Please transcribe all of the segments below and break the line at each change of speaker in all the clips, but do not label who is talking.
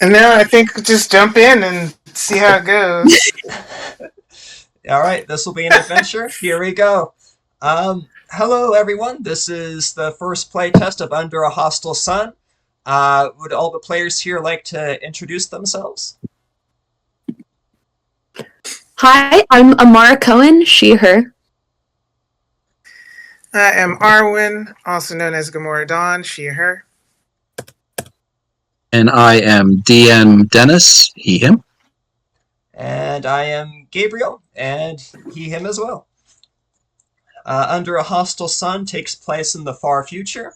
And now I think we'll just jump in and see how it goes.
All right, this will be an adventure. Here we go. Hello, everyone. This is the first playtest of Under a Hostile Sun. Would all the players here like to introduce themselves?
Hi, I'm Amara Cohen, she, her.
I am Arwen, also known as Gamora Dawn, she, her.
And I am DM Dennis, he, him.
And I am Gabriel, and he, him as well. Under a Hostile Sun takes place in the far future,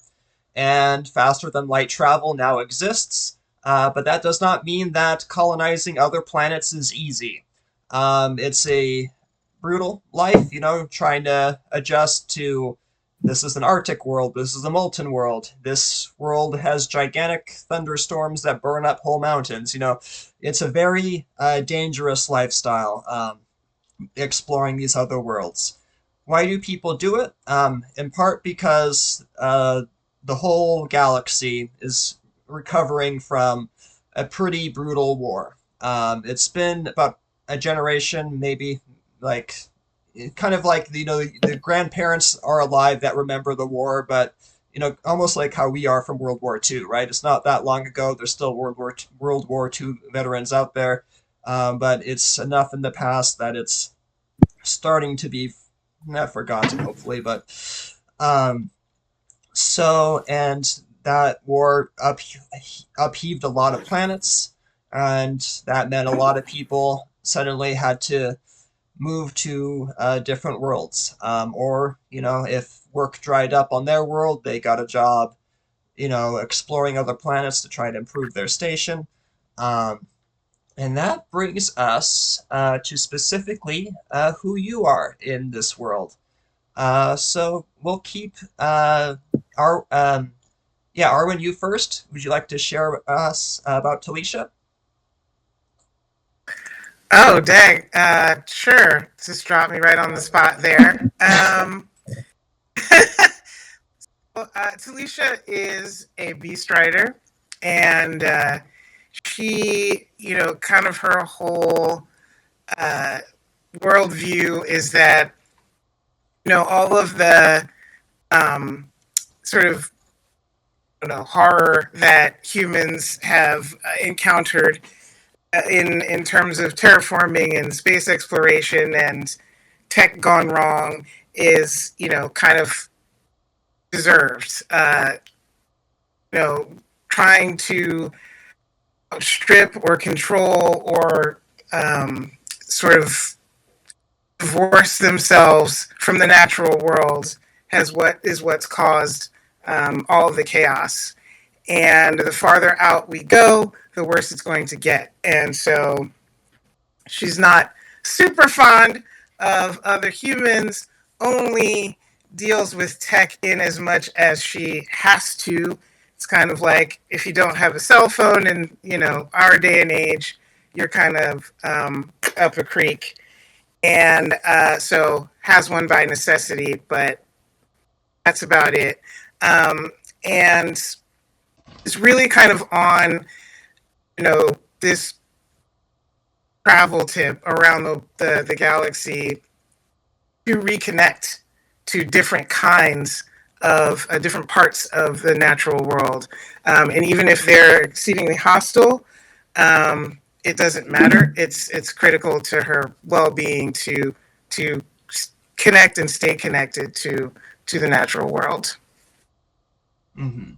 and faster than light travel now exists, but that does not mean that colonizing other planets is easy. It's a brutal life, trying to adjust to this is an Arctic world, this is a molten world, this world has gigantic thunderstorms that burn up whole mountains. It's a very dangerous lifestyle, exploring these other worlds. Why do people do it? In part because the whole galaxy is recovering from a pretty brutal war. It's been about a generation, maybe, like kind of like the grandparents are alive that remember the war, but almost like how we are from World War II, right? It's not that long ago. There's still World War II veterans out there, but it's enough in the past that it's starting to be not forgotten, hopefully, but um, and that war upheaved a lot of planets, and that meant a lot of people suddenly had to move to different worlds. Or, if work dried up on their world, they got a job, exploring other planets to try to improve their station. Um, and that brings us to specifically who you are in this world. So we'll keep our yeah, Arwen, you first. Would you like to share with us about Tal'eshia?
Oh, dang. Sure. Just drop me right on the spot there. Tal'eshia is a beast rider, and she, kind of her whole uh, worldview is that, all of the sort of horror that humans have encountered in terms of terraforming and space exploration and tech gone wrong is kind of deserved. Trying to strip or control or sort of divorce themselves from the natural world what's caused all of the chaos. And the farther out we go, the worse it's going to get. And so she's not super fond of other humans, only deals with tech in as much as she has to. It's kind of like if you don't have a cell phone in, our day and age, you're kind of up a creek. And so has one by necessity, but that's about it. And it's really kind of on, this travel tip around the galaxy to reconnect to different kinds of different parts of the natural world. And even if they're exceedingly hostile, it doesn't matter. It's critical to her well-being to connect and stay connected to the natural world.
Hmm.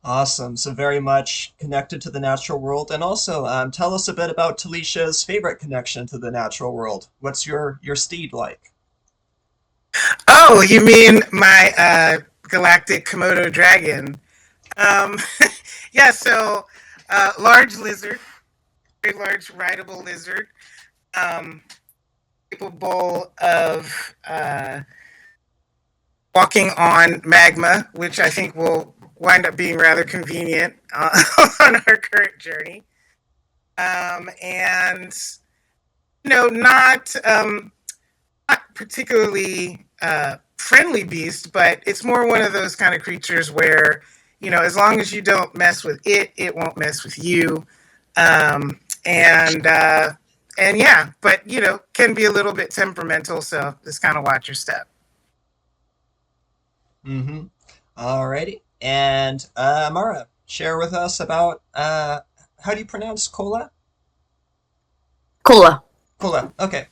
Awesome. So very much connected to the natural world, and also tell us a bit about Taleshia's favorite connection to the natural world. What's your steed like?
Oh, you mean my galactic Komodo dragon? Um, yeah, so large lizard, very large rideable lizard, um, capable of walking on magma, which I think will wind up being rather convenient on our current journey. And not particularly friendly beast, but it's more one of those kind of creatures where as long as you don't mess with it, it won't mess with you. And yeah, but can be a little bit temperamental, so just kind of watch your step.
Mm-hmm. Alrighty. And Mara, share with us about how do you pronounce Kola?
Kola.
Kola. Okay.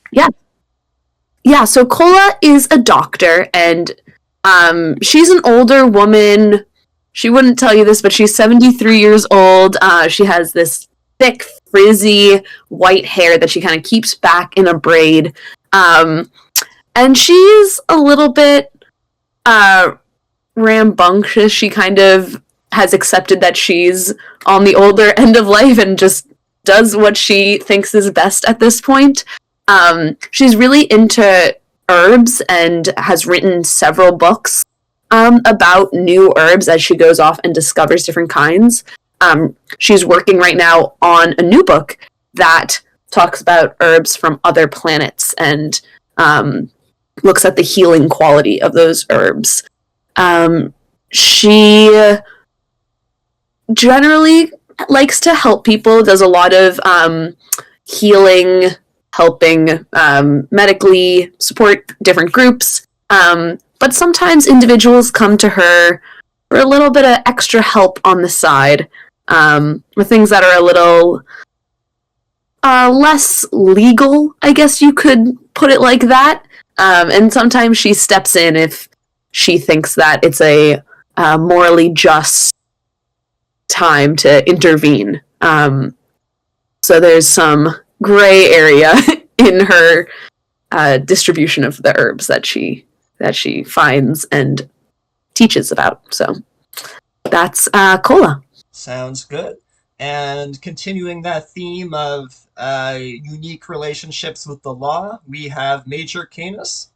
Yeah, so Kola is a doctor, and she's an older woman. She wouldn't tell you this, but she's 73 years old. She has this thick, frizzy white hair that she kind of keeps back in a braid. And she's a little bit rambunctious. She kind of has accepted that she's on the older end of life and just does what she thinks is best at this point. She's really into herbs and has written several books about new herbs as she goes off and discovers different kinds. She's working right now on a new book that talks about herbs from other planets and looks at the healing quality of those herbs. She generally likes to help people, does a lot of healing, helping medically support different groups. But sometimes individuals come to her for a little bit of extra help on the side with things that are a little less legal, I guess you could put it like that. And sometimes she steps in if she thinks that it's a morally just time to intervene. So there's some gray area in her distribution of the herbs that she finds and teaches about. So that's Kola.
Sounds good. And continuing that theme of unique relationships with the law, we have Major Canis.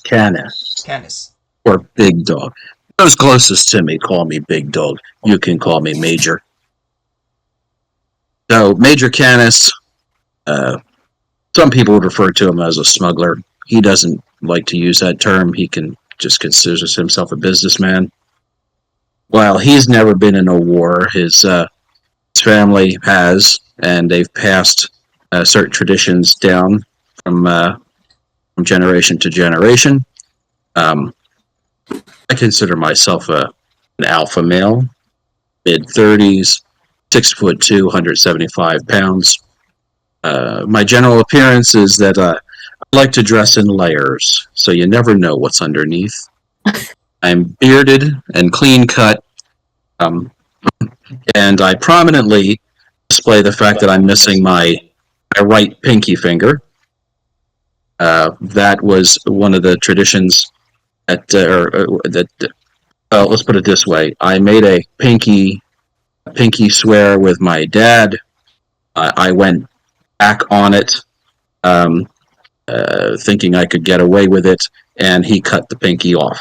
Canis, or Big Dog. Those closest to me call me Big Dog. You can call me Major. So, Major Canis, some people would refer to him as a smuggler. He doesn't like to use that term. He just considers himself a businessman. While he's never been in a war, his family has, and they've passed certain traditions down from generation to generation. I consider myself an alpha male, mid-30s, 6'2", 175 pounds. My general appearance is that I like to dress in layers, so you never know what's underneath. I'm bearded and clean-cut, and I prominently display the fact that I'm missing my right pinky finger. That was one of the traditions let's put it this way. I made a pinky swear with my dad. I went back on it, thinking I could get away with it, and he cut the pinky off.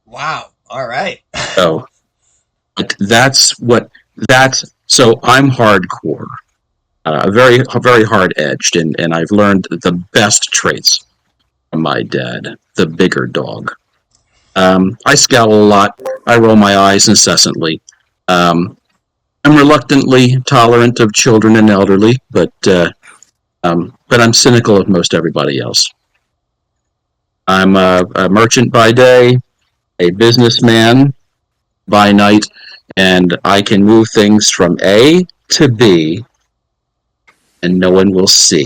Wow. All right.
So so I'm hardcore, very, very hard edged, and I've learned the best traits from my dad, the bigger dog. I scowl a lot. I roll my eyes incessantly. I'm reluctantly tolerant of children and elderly, but I'm cynical of most everybody else. I'm a merchant by day, a businessman by night, and I can move things from A to B, and no one will see.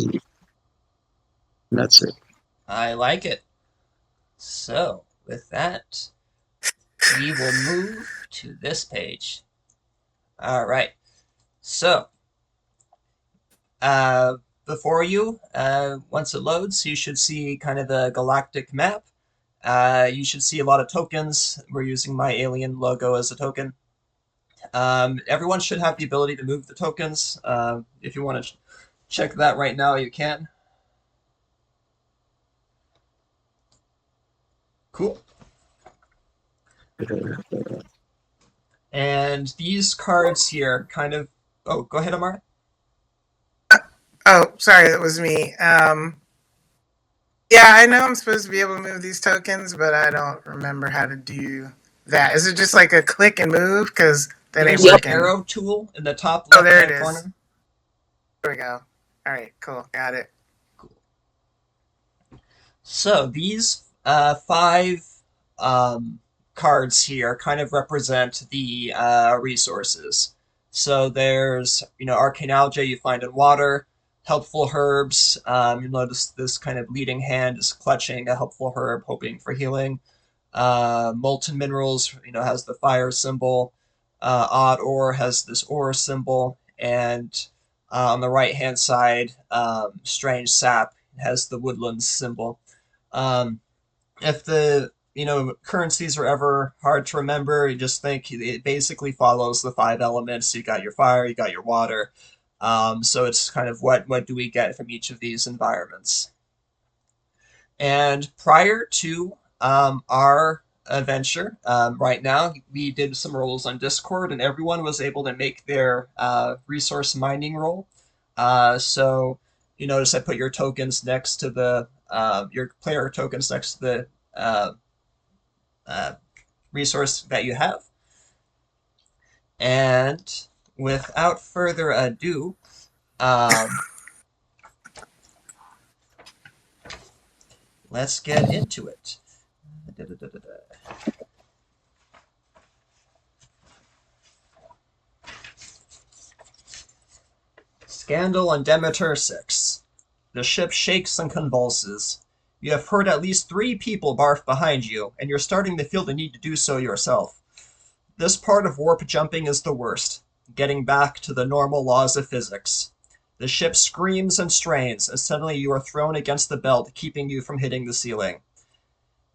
And that's it.
I like it. So, with that, we will move to this page. All right. So, before you, once it loads, you should see kind of the galactic map. You should see a lot of tokens. We're using my alien logo as a token. Everyone should have the ability to move the tokens. If you want to check that right now, you can. Cool. And these cards here kind of... Oh, go ahead, Amar.
Oh, sorry, that was me. Yeah, I know I'm supposed to be able to move these tokens, but I don't remember how to do that? Is it just like a click and move? Because that ain't
There's an
working.
arrow tool in the top
Oh, there it
left-hand
is.
corner.
There we go. All right, cool. Got it.
So these five cards here kind of represent the resources. So there's, arcane algae you find in water, helpful herbs. You'll notice this kind of leading hand is clutching a helpful herb, hoping for healing. Molten minerals, has the fire symbol. Odd ore has this ore symbol, and on the right hand side, strange sap has the woodland symbol. If the currencies are ever hard to remember, you just think it basically follows the five elements. You got your fire, you got your water. So it's kind of what do we get from each of these environments. And prior to our adventure, right now, we did some rolls on Discord, and everyone was able to make their resource mining roll. So you notice I put your tokens next to the your player tokens next to the resource that you have. And without further ado, let's get into it. Scandal on Demeter VI. The ship shakes and convulses. You have heard at least 3 people barf behind you, and you're starting to feel the need to do so yourself. This part of warp jumping is the worst, getting back to the normal laws of physics. The ship screams and strains, as suddenly you are thrown against the belt, keeping you from hitting the ceiling.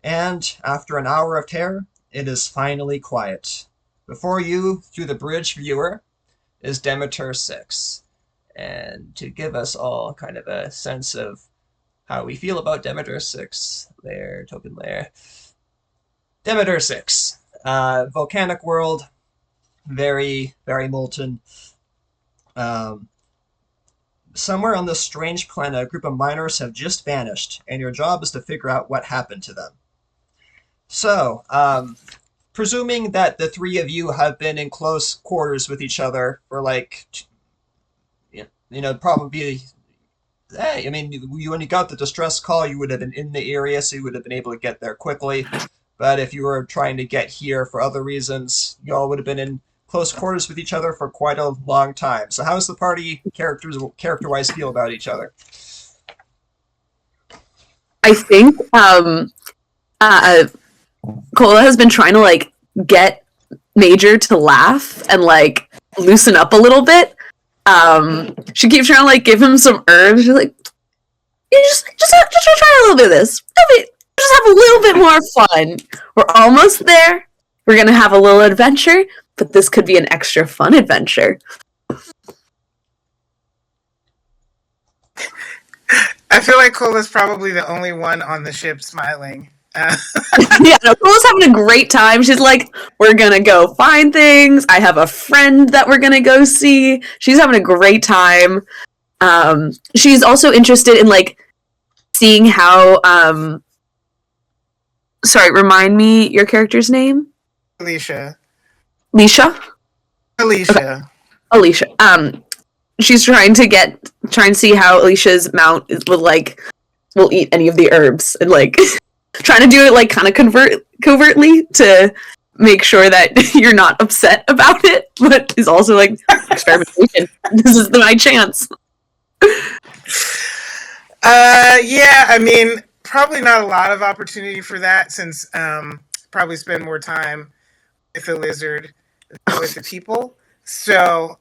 And, after an hour of terror, it is finally quiet. Before you, through the bridge viewer, is Demeter VI. And to give us all kind of a sense of how we feel about Demeter VI, there, token layer. Demeter VI, volcanic world, very, very molten. Somewhere on this strange planet, a group of miners have just vanished, and your job is to figure out what happened to them. So, presuming that the 3 of you have been in close quarters with each other for probably, when you got the distress call, you would have been in the area, so you would have been able to get there quickly. But if you were trying to get here for other reasons, you all would have been in close quarters with each other for quite a long time. So how's the party character-wise feel about each other?
I think Kola has been trying to get Major to laugh and loosen up a little bit. She keeps trying to give him some herbs. She's like, "You just try a little bit of this. Just have a little bit more fun. We're almost there. We're gonna have a little adventure, but this could be an extra fun adventure."
I feel like Cola's probably the only one on the ship smiling.
Yeah, no, Cola's having a great time. She's like, "We're gonna go find things. I have a friend that we're gonna go see." She's having a great time. She's also interested in seeing how. Sorry, remind me your character's name.
Alicia.
Leisha?
Alicia.
Okay. Alicia. She's trying to see how Alicia's mount will eat any of the herbs and trying to do it kind of covertly to make sure that you're not upset about it, but is also experimentation. This is my chance.
Yeah, I mean, probably not a lot of opportunity for that since probably spend more time with the lizard than with the people. So,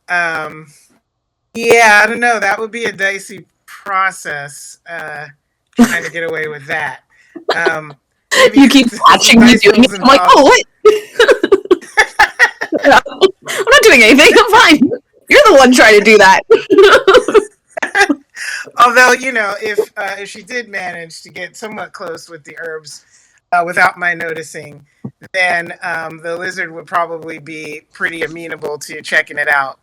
yeah, I don't know. That would be a dicey process trying to get away with that.
You keep watching me doing it. I'm like, "Oh, what?" I'm not doing anything. I'm fine. You're the one trying to do that.
Although, if she did manage to get somewhat close with the herbs without my noticing, then the lizard would probably be pretty amenable to checking it out.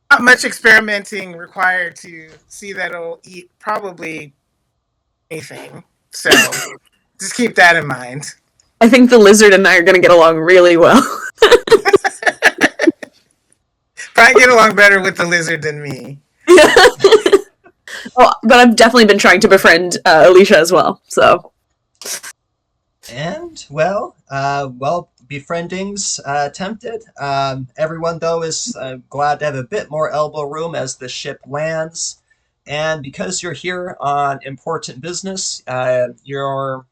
Not much experimenting required to see that it'll eat probably anything. So just keep that in mind.
I think the lizard and I are going to get along really well.
Probably get along better with the lizard than me.
Oh, but I've definitely been trying to befriend Alicia as well. So,
And befriending's attempted. Everyone though is glad to have a bit more elbow room as the ship lands, and because you're here on important business, your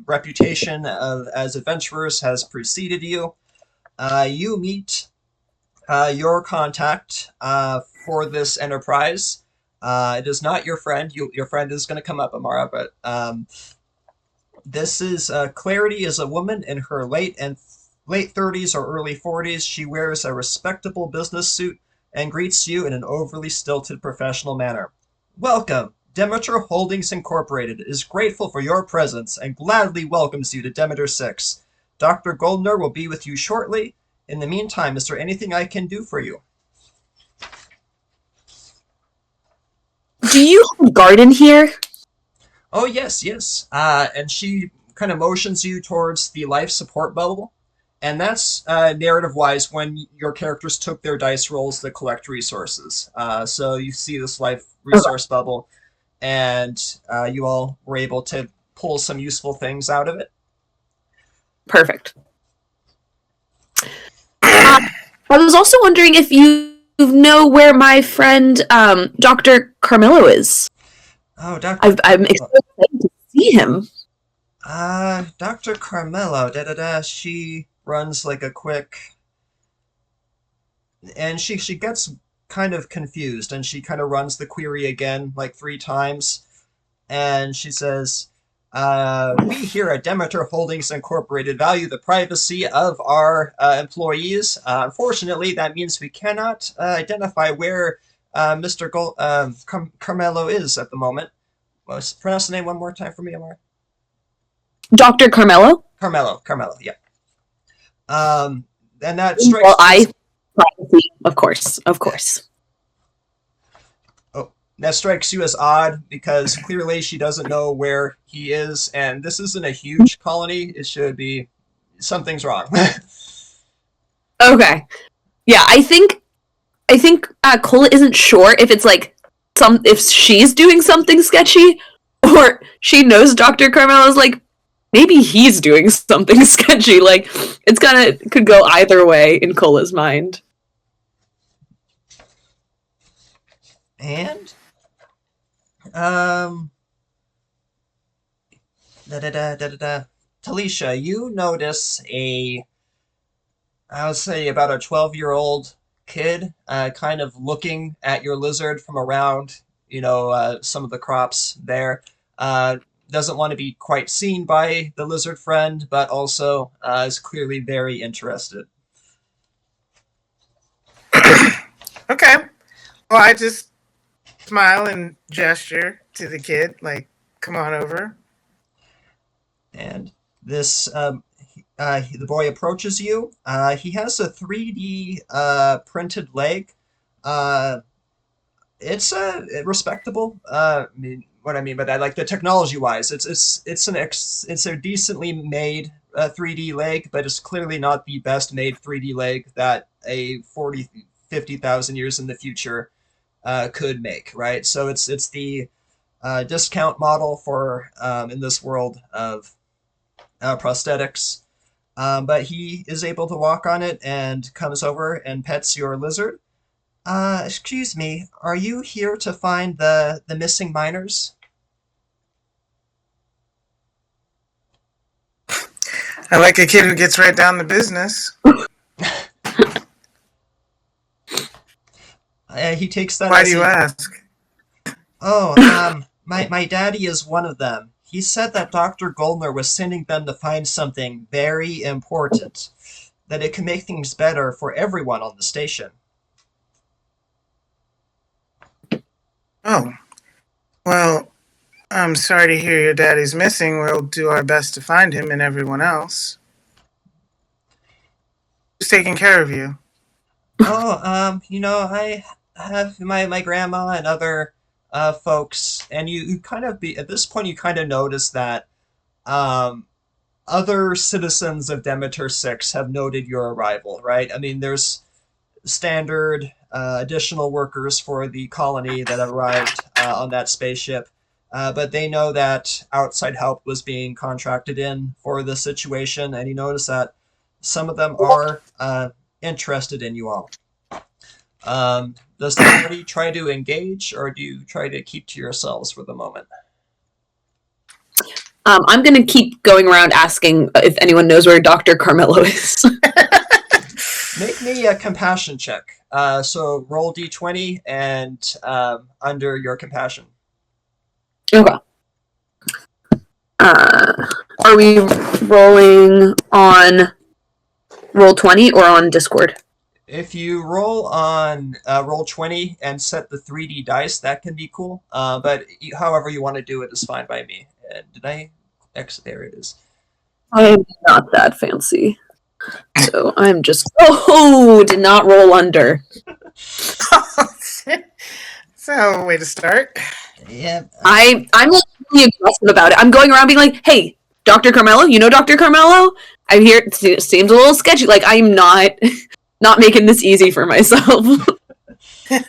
reputation as adventurers has preceded you. You meet your contact for this enterprise. It is not your friend. Your friend is going to come up, Amara, but this is Clarity is a woman in her late 30s or early 40s. She wears a respectable business suit and greets you in an overly stilted professional manner. Welcome. Demeter Holdings Incorporated is grateful for your presence and gladly welcomes you to Demeter VI. Dr. Goldner will be with you shortly. In the meantime, is there anything I can do for you?
do you garden here?
Oh, yes, yes. And she kind of motions you towards the life support bubble. And that's narrative-wise when your characters took their dice rolls to collect resources. So you see this life resource bubble, and you all were able to pull some useful things out of it.
Perfect. I was also wondering if you know where my friend Dr. Carmelo is.
Oh, Dr.
I'm excited to see him.
Dr. Carmelo, she runs like a quick... And she gets kind of confused, and she kind of runs the query again like 3 times. And she says, we here at Demeter Holdings Incorporated value the privacy of our employees. Unfortunately, that means we cannot identify where Mr. Carmelo is at the moment. Pronounce the name one more time for me, Amara.
Dr. Carmelo?
Carmelo, yeah. And that strikes...
Well, of course.
Oh, that strikes you as odd because clearly she doesn't know where he is, and this isn't a huge colony. It should be... Something's wrong.
Okay. Yeah, I think Kola isn't sure if it's like if she's doing something sketchy, or she knows Dr. Carmelo's like maybe he's doing something sketchy. Like it's could go either way in Kola's mind.
And Tal'eshia, you notice I would say about a 12-year-old kid kind of looking at your lizard from around, some of the crops there. Doesn't want to be quite seen by the lizard friend, but also is clearly very interested.
Okay. Well, I just smile and gesture to the kid, like, come on over.
And this, the boy approaches you. He has a 3D printed leg. It's respectable. What I mean by that, like the technology-wise, it's a decently made 3D leg, but it's clearly not the best made 3D leg that a 50,000 years in the future could make, right? So it's the discount model for in this world of prosthetics. But he is able to walk on it and comes over and pets your lizard. Excuse me, are you here to find the missing miners?
I like a kid who gets right down to business.
He takes that.
Why do you ask?
Oh, my daddy is one of them. He said that Dr. Goldner was sending them to find something very important, that it can make things better for everyone on the station.
Oh, well, I'm sorry to hear your daddy's missing. We'll do our best to find him and everyone else. Who's taking care of you?
Oh, I have my grandma and other folks, and you kind of at this point you kind of notice that other citizens of Demeter VI have noted your arrival, right? I mean, there's standard additional workers for the colony that arrived on that spaceship, but they know that outside help was being contracted in for the situation, and you notice that some of them are interested in you all. Does the party try to engage, or do you try to keep to yourselves for the moment?
I'm going to keep going around asking if anyone knows where Dr. Carmelo is.
Make me a compassion check. So roll d20 and under your compassion.
Okay. Are we rolling on Roll20 or on Discord?
If you roll on Roll20 and set the 3D dice, that can be cool. But however you want to do it is fine by me. Did I exit? There it is.
I'm not that fancy. So I'm just... did not roll under.
That's a way to start.
Yeah.
I'm like really aggressive about it. I'm going around being like, hey, Dr. Carmelo, you know Dr. Carmelo? I'm here. It seems a little sketchy. Like, I'm not making this easy for myself.
We're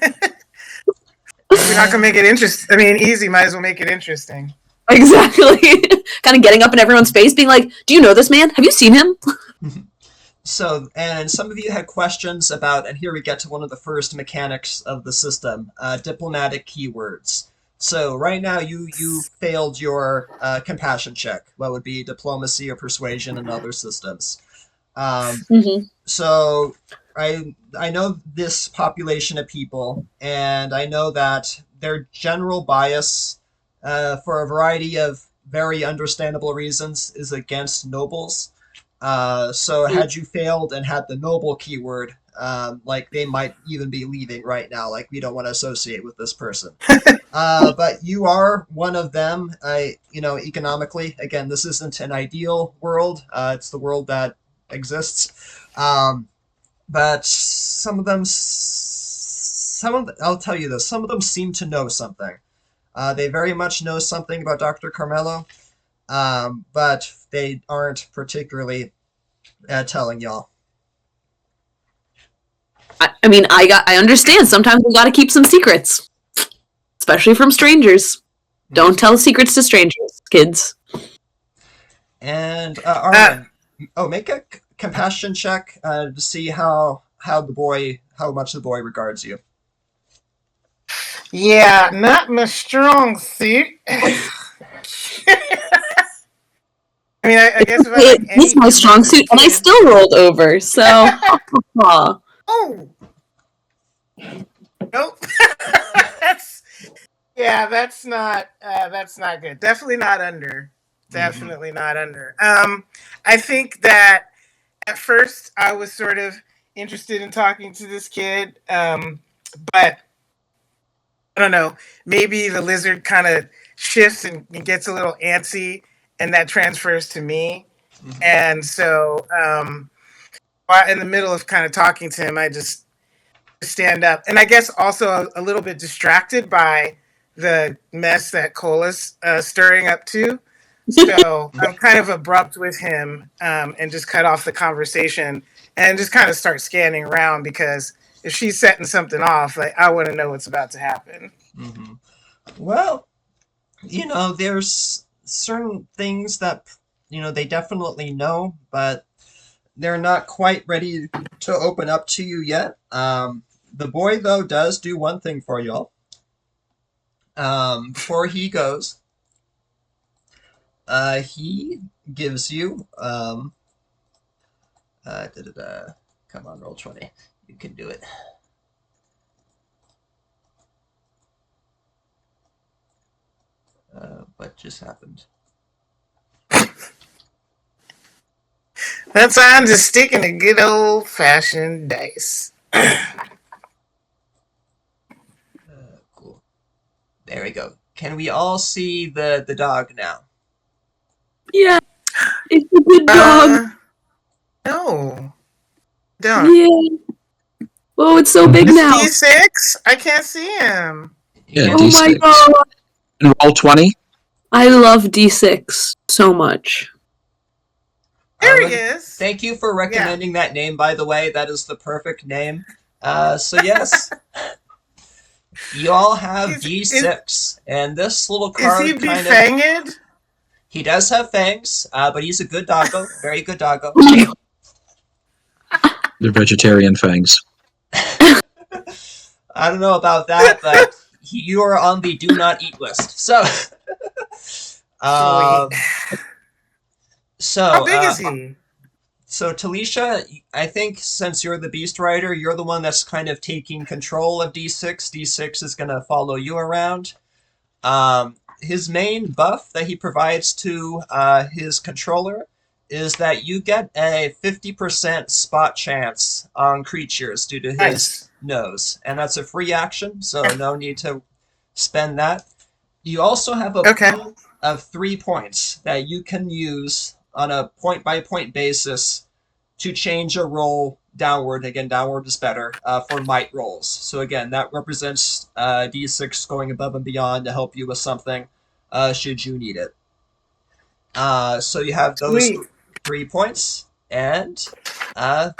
not gonna make it interesting. I mean, easy. Might as well make it interesting.
Exactly. Kind of getting up in everyone's face, being like, do you know this man? Have you seen him?
So, and some of you had questions about, and here we get to one of the first mechanics of the system, diplomatic keywords. So right now you failed your compassion check. What would be diplomacy or persuasion in other systems. So I know this population of people, and I know that their general bias, for a variety of very understandable reasons, is against nobles. So had you failed and had the noble keyword, like they might even be leaving right now. Like, we don't want to associate with this person. But you are one of them. Economically, again, this isn't an ideal world. It's the world that exists. But I'll tell you this, some of them seem to know something. They very much know something about Dr. Carmelo, but they aren't particularly telling y'all.
I mean, I understand. Sometimes we gotta keep some secrets. Especially from strangers. Don't tell secrets to strangers, kids.
And, Arlen, make a compassion check to see how much the boy regards you.
Yeah, not my strong suit. I mean, I guess if I like
It is my strong suit, and I still rolled over, so...
Oh! Nope. That's not good. Definitely not under. Definitely not under. I think that at first I was sort of interested in talking to this kid, but I don't know. Maybe the lizard kind of shifts and gets a little antsy, and that transfers to me. And so, while in the middle of kind of talking to him, I just stand up, and I guess also a little bit distracted by the mess that Kola's stirring up too. So I'm kind of abrupt with him, and just cut off the conversation and just kind of start scanning around, because if she's setting something off, like, I want to know what's about to happen.
Well, there's certain things that, they definitely know, but they're not quite ready to open up to you yet. The boy, though, does do one thing for y'all. Before he goes, he gives you, come on, Roll20. You can do it. What just happened?
That's why I'm just sticking to good old-fashioned dice.
Cool. There we go. Can we all see the dog now?
Yeah. It's a good dog.
No. Don't.
Yeah. Oh, it's so big
It's
now.
D6? I can't see him.
Yeah,
Oh
D6.
my god.
And Roll20?
I love D6 so much.
There he is.
Thank you for recommending that name, by the way. That is the perfect name. So yes, you all have D6, and this little card
is he befanged?
He does have fangs, but he's a good doggo, very good doggo.
They're vegetarian fangs.
I don't know about that, but you are on the do not eat list. So,
How big is he?
So Tal'eshia, I think since you're the Beast Rider, you're the one that's kind of taking control of D6. D6 is going to follow you around. His main buff that he provides to his controller is that you get a 50% spot chance on creatures due to his nose. And that's a free action, so no need to spend that. You also have a pool of 3 points that you can use on a point-by-point basis to change a roll downward. Again, downward is better for might rolls. So again, that represents D6 going above and beyond to help you with something should you need it. So you have those 3 points and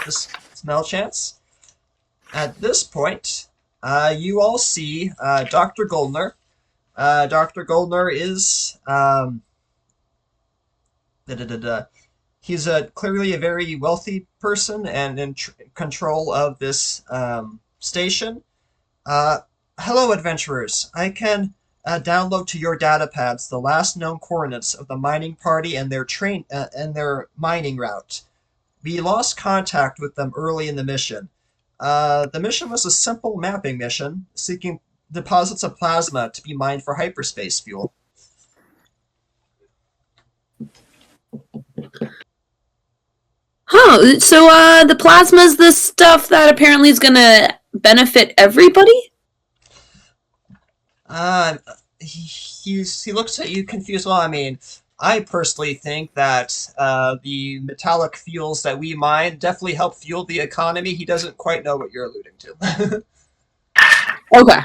this smell chance. At this point, you all see Dr. Goldner. Dr. Goldner is he's clearly a very wealthy person and in control of this station. Hello, adventurers. I can download to your data pads the last known coordinates of the mining party and their their mining route. We lost contact with them early in the mission. The mission was a simple mapping mission, seeking deposits of plasma to be mined for hyperspace fuel.
Oh, so the plasma's the stuff that apparently is gonna benefit everybody?
He looks at you confused. Well, I mean, I personally think that the metallic fuels that we mine definitely help fuel the economy. He doesn't quite know what you're alluding to.
Okay.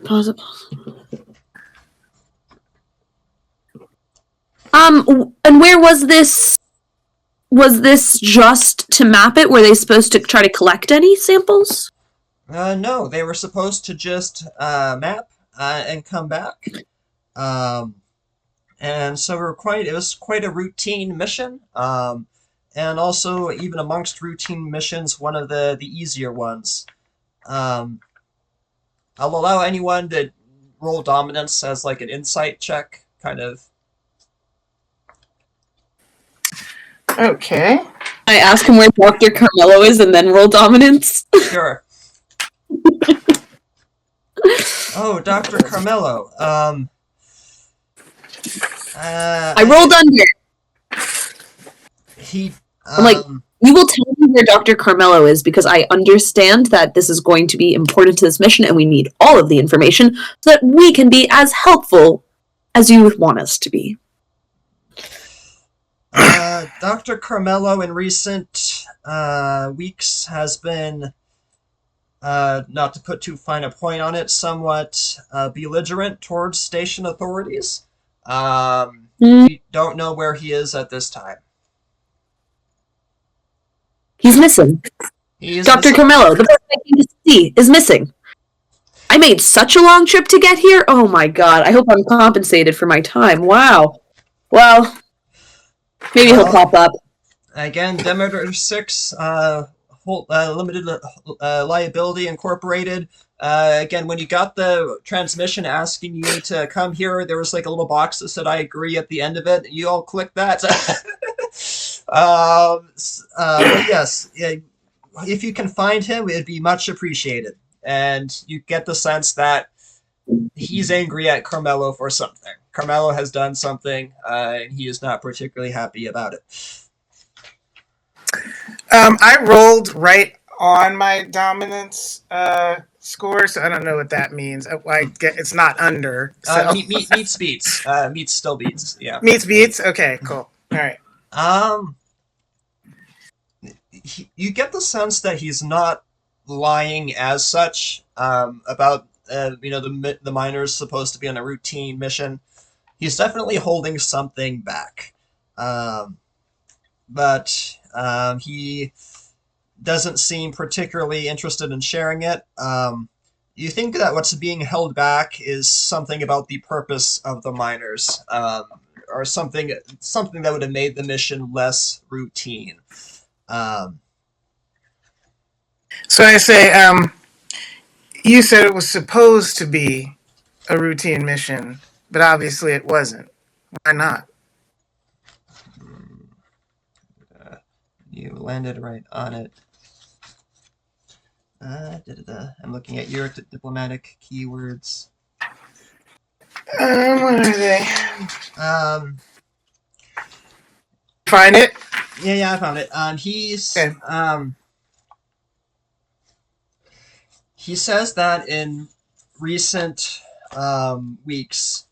Pause it. And where was this? Was this just to map it? Were they supposed to try to collect any samples?
No, they were supposed to just map and come back. And so it was quite a routine mission. And also, even amongst routine missions, one of the easier ones. I'll allow anyone to roll dominance as like an insight check, kind of.
Okay.
I ask him where Dr. Carmelo is and then roll dominance.
Sure. Oh, Dr. Carmelo.
I rolled under. I'm like, you will tell me where Dr. Carmelo is because I understand that this is going to be important to this mission and we need all of the information so that we can be as helpful as you want us to be.
Dr. Carmelo in recent weeks has been, not to put too fine a point on it, somewhat belligerent towards station authorities. We don't know where he is at this time.
He's missing. Dr. Carmelo, the person I came to see, is missing. I made such a long trip to get here. Oh my god, I hope I'm compensated for my time. Wow. Well, maybe he'll pop up.
Again, Demeter VI, Limited Liability Incorporated. Again, when you got the transmission asking you to come here, there was like a little box that said, I agree at the end of it. You all click that. But yes, if you can find him, it'd be much appreciated. And you get the sense that he's angry at Carmelo for something. Carmelo has done something, and he is not particularly happy about it.
I rolled right on my dominance score, so I don't know what that means. It's not under. So.
Meets beats. Meets still beats. Yeah.
Meets beats. Okay, cool. All right.
You get the sense that he's not lying as such about the miners supposed to be on a routine mission. He's definitely holding something back. But he doesn't seem particularly interested in sharing it. You think that what's being held back is something about the purpose of the miners, or something that would have made the mission less routine.
So I say, you said it was supposed to be a routine mission, but obviously it wasn't. Why not?
You landed right on it. I'm looking at your diplomatic keywords.
What are they? Find it?
Yeah, I found it. He's
Okay.
He says that in recent weeks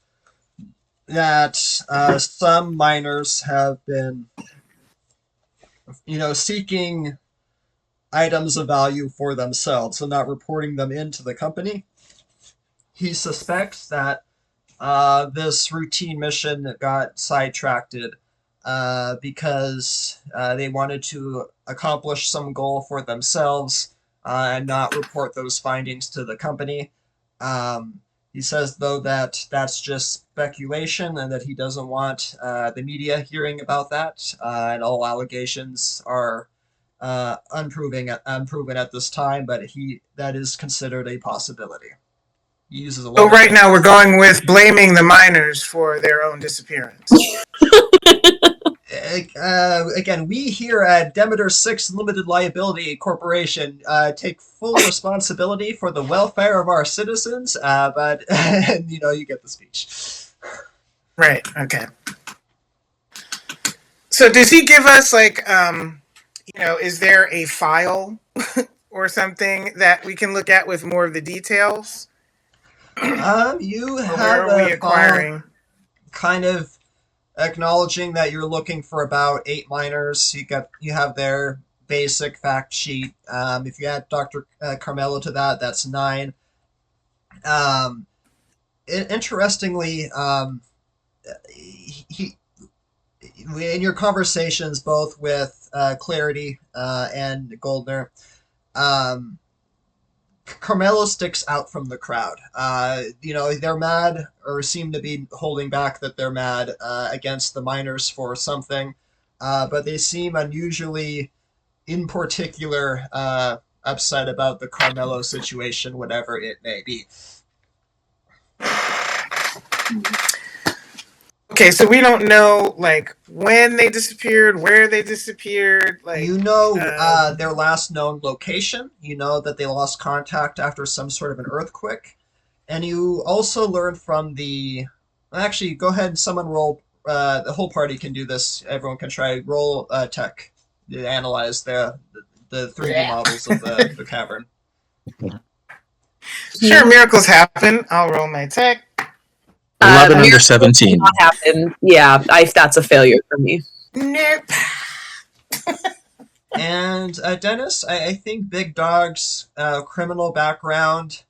that some miners have been, seeking items of value for themselves and not reporting them into the company. He suspects that this routine mission got sidetracked because they wanted to accomplish some goal for themselves and not report those findings to the company. He says, though, that that's just speculation and that he doesn't want the media hearing about that, and all allegations are unproven at this time, but that is considered a possibility. He uses a lot
So
of
right now we're going with blaming the miners for their own disappearance.
Again, we here at Demeter VI Limited Liability Corporation take full responsibility for the welfare of our citizens, but you get the speech.
Right, okay. So does he give us, is there a file or something that we can look at with more of the details?
You
Or
have
where are we
a file
acquiring?
kind of acknowledging that you're looking for about 8 miners. You have their basic fact sheet. If you add Dr. Carmelo to that, that's 9. Interestingly, he in your conversations both with Clarity and Goldner, Carmelo sticks out from the crowd. They're mad, or seem to be holding back that they're mad against the miners for something, but they seem unusually, in particular, upset about the Carmelo situation, whatever it may be.
Okay, so we don't know, when they disappeared, where they disappeared,
their last known location. You know that they lost contact after some sort of an earthquake. And you also learn from the... Actually, go ahead and someone roll... the whole party can do this. Everyone can try. Roll tech to analyze the 3D models of the cavern.
Sure, miracles happen. I'll roll my tech.
11 under
miracles
17.
Not happen. Yeah, that's a failure for me.
Nope.
And Dennis, I think Big Dog's criminal background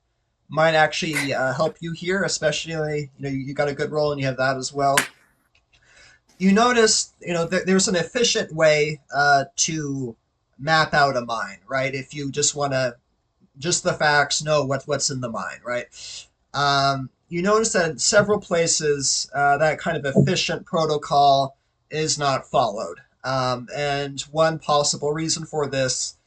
might actually help you here, especially, you got a good roll and you have that as well. You notice, there's an efficient way to map out a mine, right? If you just want to, just the facts, know what's in the mine, right? You notice that in several places, that kind of efficient protocol is not followed. And one possible reason for this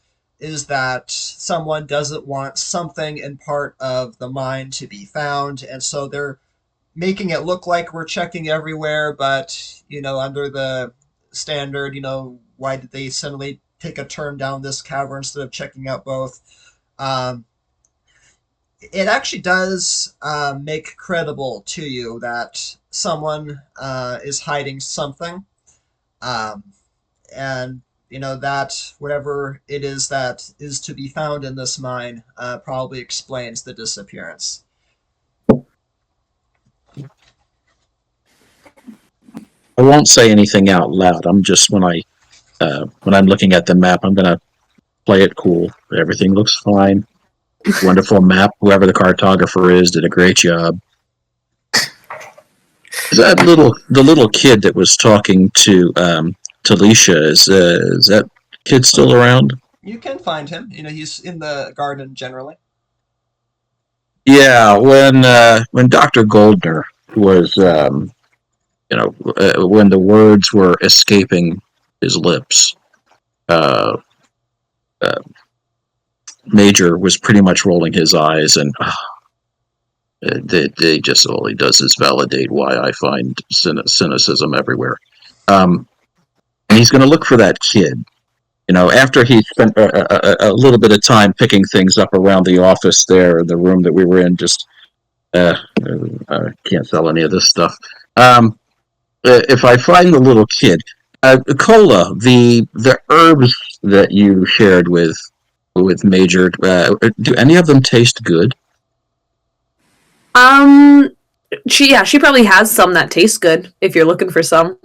is that someone doesn't want something in part of the mine to be found, and so they're making it look like we're checking everywhere, but, under the standard, why did they suddenly take a turn down this cavern instead of checking out both? It actually does make credible to you that someone is hiding something, and that whatever it is that is to be found in this mine probably explains the disappearance.
I won't say anything out loud. I'm just when I'm looking at the map, I'm gonna play it cool. Everything looks fine. Wonderful map. Whoever the cartographer is did a great job. Is that the little kid that was talking to Tal'eshia? Is that kid still around?
You can find him. He's in the garden generally.
Yeah, when Dr. Goldner was, when the words were escaping his lips, uh, uh, Major was pretty much rolling his eyes, and they just all he does is validate why I find cynicism everywhere. And he's going to look for that kid. After he spent a little bit of time picking things up around the office there, the room that we were in, just can't sell any of this stuff. If I find the little kid, Kola, the herbs that you shared with Major, do any of them taste good?
She probably has some that taste good if you're looking for some.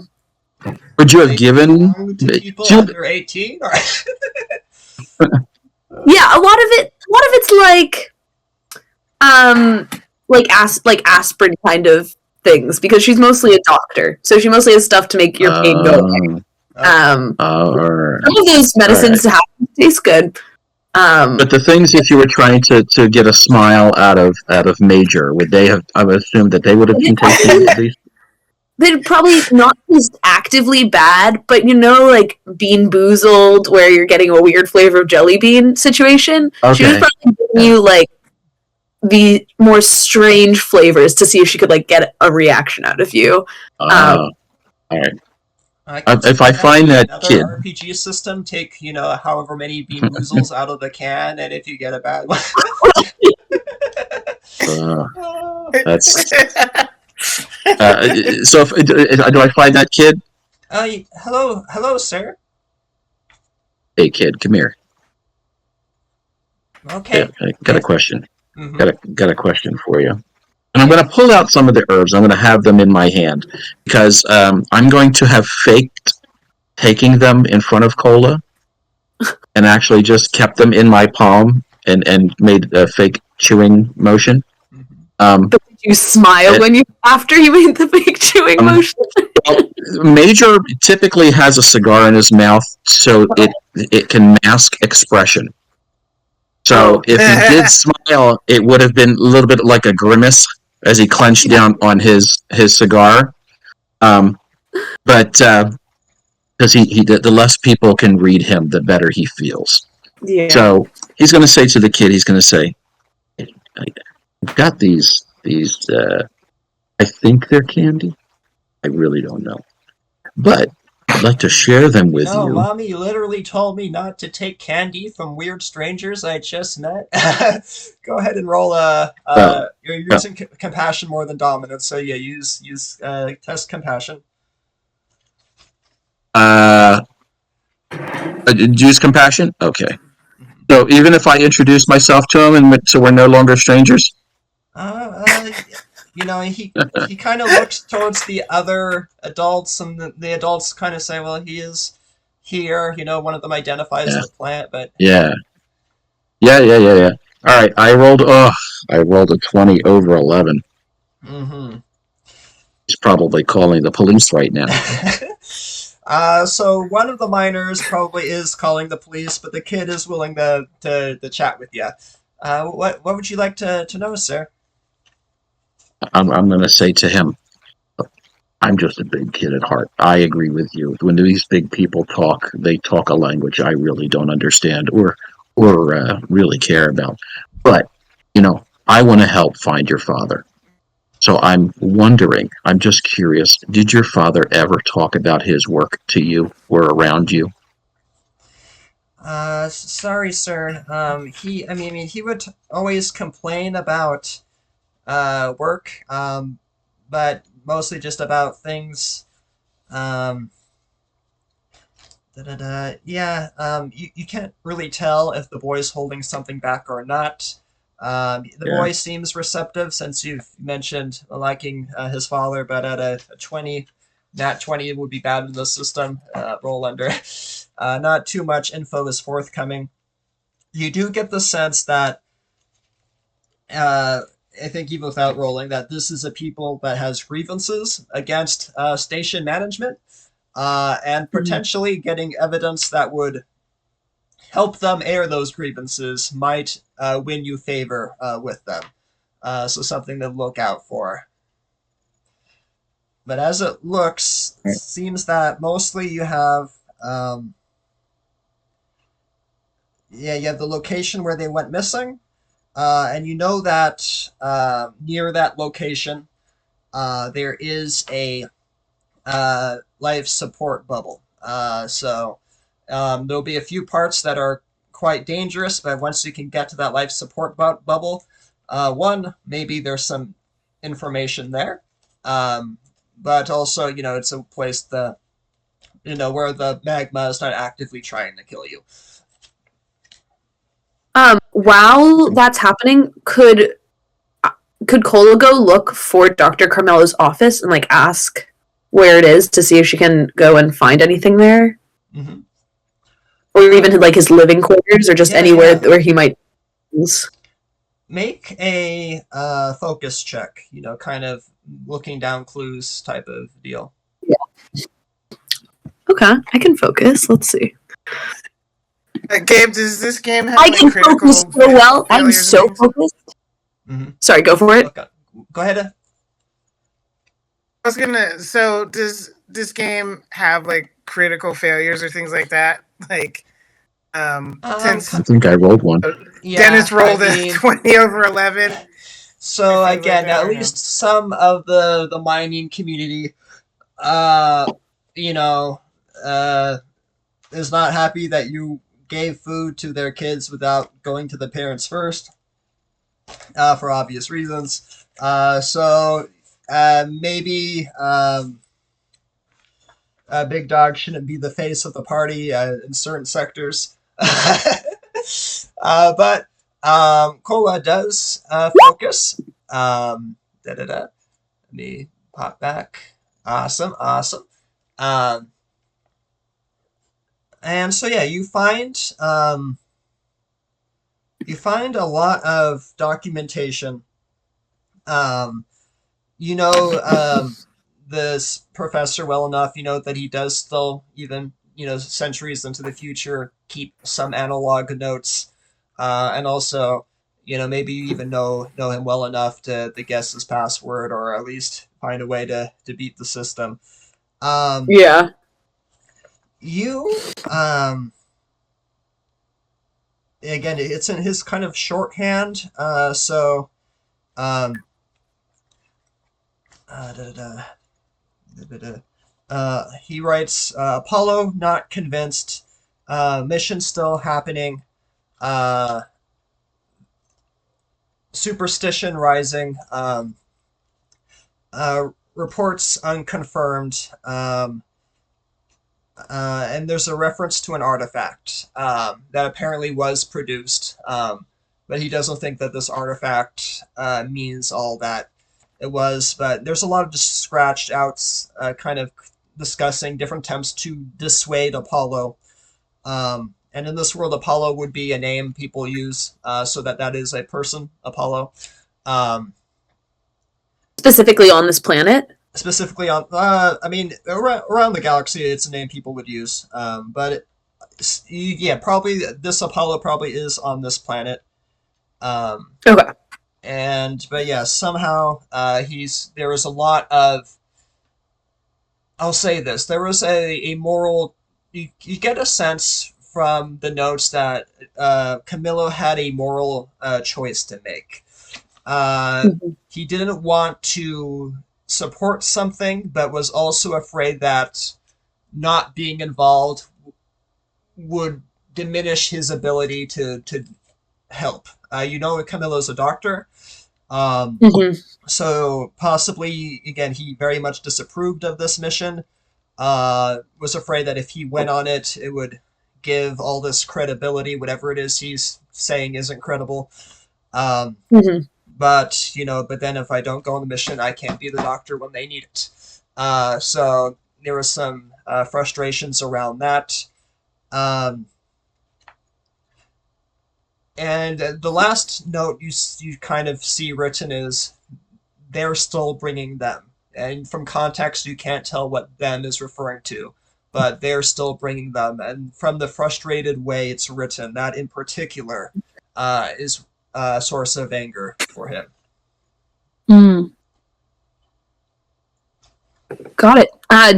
Would you have given
to people under 18? Or...
Yeah, a lot of it's like aspirin kind of things, because she's mostly a doctor, so she mostly has stuff to make your pain go away. Some of those medicines taste good.
But the things, if you were trying to get a smile out of Major, would they have? I would assume that they would have been tasting these.
They'd probably not taste actively bad, but like Bean Boozled, where you're getting a weird flavor of jelly bean situation. Okay. She was probably giving you like the more strange flavors to see if she could like get a reaction out of you.
All right. If I find that kid,
RPG system, take however many Bean Boozles out of the can, and if you get a bad one,
that's. So, do I find that kid?
Hello, sir.
Hey, kid, come here.
Okay.
Yeah, I got a question. Mm-hmm. Got a question for you. And I'm going to pull out some of the herbs. I'm going to have them in my hand because I'm going to have faked taking them in front of Kola, and actually just kept them in my palm and made a fake chewing motion.
But did you smile after you made the fake chewing motion?
Well, Major typically has a cigar in his mouth, so it can mask expression. So if he did smile, it would have been a little bit like a grimace as he clenched down on his cigar. But because the less people can read him, the better he feels. Yeah. So he's going to say to the kid, I've got these. I think they're candy. I really don't know, but I'd like to share them with you.
No, Mommy literally told me not to take candy from weird strangers I just met. Go ahead and roll you're using compassion more than dominance, so yeah, use test compassion.
Use compassion? Okay. So even if I introduce myself to him, and so we're no longer strangers?
He kind of looks towards the other adults, and the adults kind of say, well, he is here. One of them identifies the plant, but... Yeah.
All right, I rolled a 20 over 11.
Mm-hmm.
He's probably calling the police right now.
So one of the miners probably is calling the police, but the kid is willing to chat with you. What would you like to know, sir?
I'm going to say to him, I'm just a big kid at heart. I agree with you. When these big people talk, they talk a language I really don't understand or really care about. But, I want to help find your father. So I'm wondering, I'm just curious, did your father ever talk about his work to you or around you?
Sorry, sir. He would always complain about work, but mostly just about things. You can't really tell if the boy's holding something back or not. The boy seems receptive since you've mentioned liking his father, but at a 20, nat 20 would be bad in the system. Roll under. Not too much info is forthcoming. You do get the sense that I think even without rolling, that this is a people that has grievances against station management, and potentially getting evidence that would help them air those grievances might win you favor with them. So something to look out for. But as it looks, it seems that mostly you have, you have the location where they went missing, and you know that near that location there is a life support bubble. So there'll be a few parts that are quite dangerous, but once you can get to that life support bubble, maybe there's some information there. But also, it's a place where the magma is not actively trying to kill you.
While that's happening, could Kola go look for Dr. Carmelo's office and ask where it is to see if she can go and find anything there?
Mm-hmm.
Or even his living quarters, or just anywhere where he might.
Make a focus check, kind of looking down clues type of deal.
Yeah. Okay, I can focus. Let's see.
Gabe, does this game have
I can focus so well. I'm so focused.
Mm-hmm.
Sorry, go for it.
Okay. Go ahead.
So does this game have critical failures or things like that? Since
I think I rolled one.
Dennis rolled a 20 over 11.
So again, at least some of the mining community, is not happy that you gave food to their kids without going to the parents first, for obvious reasons. So maybe Big Dog shouldn't be the face of the party in certain sectors. But Kola does focus. Let me pop back. Awesome. And so you find a lot of documentation. This professor well enough, that he does still, even centuries into the future, keep some analog notes, and also maybe you even know him well enough to guess his password, or at least find a way to beat the system. You again, it's in his kind of shorthand, so he writes, Apollo not convinced, mission still happening, superstition rising, reports unconfirmed, and there's a reference to an artifact that apparently was produced, but he doesn't think that this artifact means all that it was. But there's a lot of just scratched outs, kind of discussing different attempts to dissuade Apollo. And in this world, Apollo would be a name people use, so that is a person, Apollo.
Specifically on this planet?
Specifically on, around the galaxy, it's a name people would use. But probably this Apollo probably is on this planet.
Okay.
But somehow there was a lot of, I'll say this, there was a moral, you get a sense from the notes that Camillo had a moral choice to make. He didn't want to support something, but was also afraid that not being involved would diminish his ability to help. Camillo's a doctor, so possibly, again, he very much disapproved of this mission, was afraid that if he went on it, it would give all this credibility, whatever it is he's saying isn't credible. But then if I don't go on the mission, I can't be the doctor when they need it. So there was some frustrations around that. And the last note you kind of see written is they're still bringing them. And from context, you can't tell what them is referring to, but they're still bringing them. And from the frustrated way it's written, that in particular is a source of anger for him.
Hmm. Got it.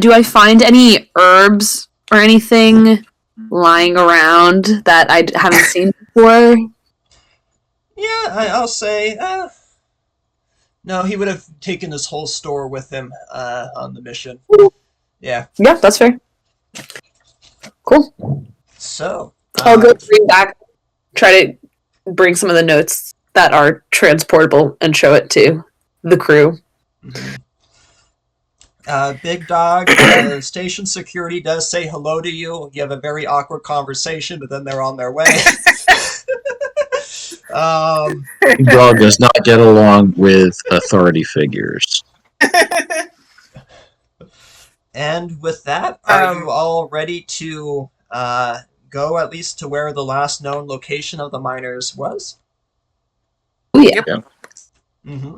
Do I find any herbs or anything lying around that I haven't seen before?
Yeah, I'll say, no, he would have taken his whole store with him on the mission. Yeah.
Yeah, that's fair. Cool.
So,
I'll go bring back, try to bring some of the notes that are transportable and show it to the crew.
mhm. Big Dog, station security does say hello to you. You have a very awkward conversation, but then they're on their way.
Big Dog does not get along with authority figures.
And with that, are you all ready to go at least to where the last known location of the miners was?
Oh, yeah.
Mm-hmm.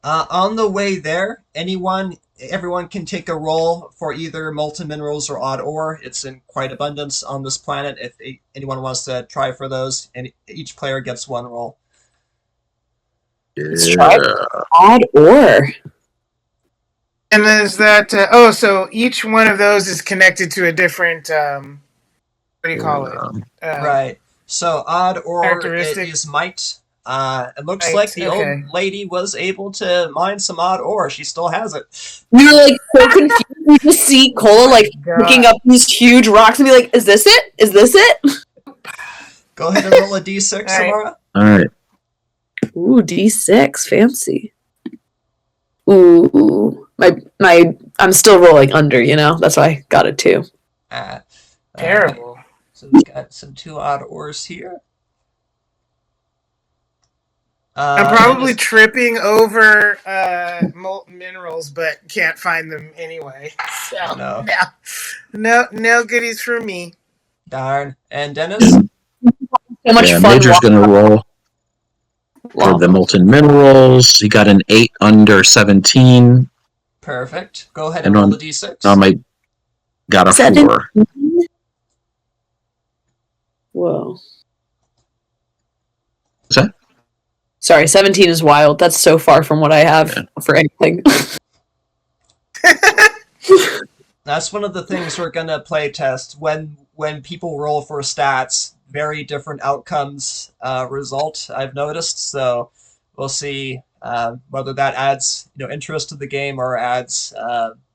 On the way there, everyone can take a roll for either molten minerals or odd ore. It's in quite abundance on this planet. If anyone wants to try for those, and each player gets one roll.
Let's try odd ore.
And is that so each one of those is connected to a different what do you call it?
Right. So odd ore
characteristic?
is might. It looks
Might,
like the
okay.
old lady was able to mine some odd ore. She still has it.
We were like so confused. We just see Kola like
God.
picking up these huge rocks and be like, "Is this it? Is this it?"
Go ahead and roll a d6,
All right.
Samara.
All right.
Ooh, D6, fancy. Ooh, my, I'm still rolling under. You know, that's why I got it too.
Terrible.
So we've got some 2 odd ores here.
I'm probably tripping over molten minerals, but can't find them anyway. So no goodies for me.
Darn. And Dennis?
So much
Yeah,
fun.
Major's going to roll for the molten minerals. He got an 8 under 17.
Perfect. Go ahead and roll the d6.
I got a 4.
Whoa.
What's that?
Sorry, 17 is wild. That's so far from what I have for anything.
That's one of the things we're going to play test. When people roll for stats, very different outcomes result, I've noticed. So we'll see whether that adds interest to the game or adds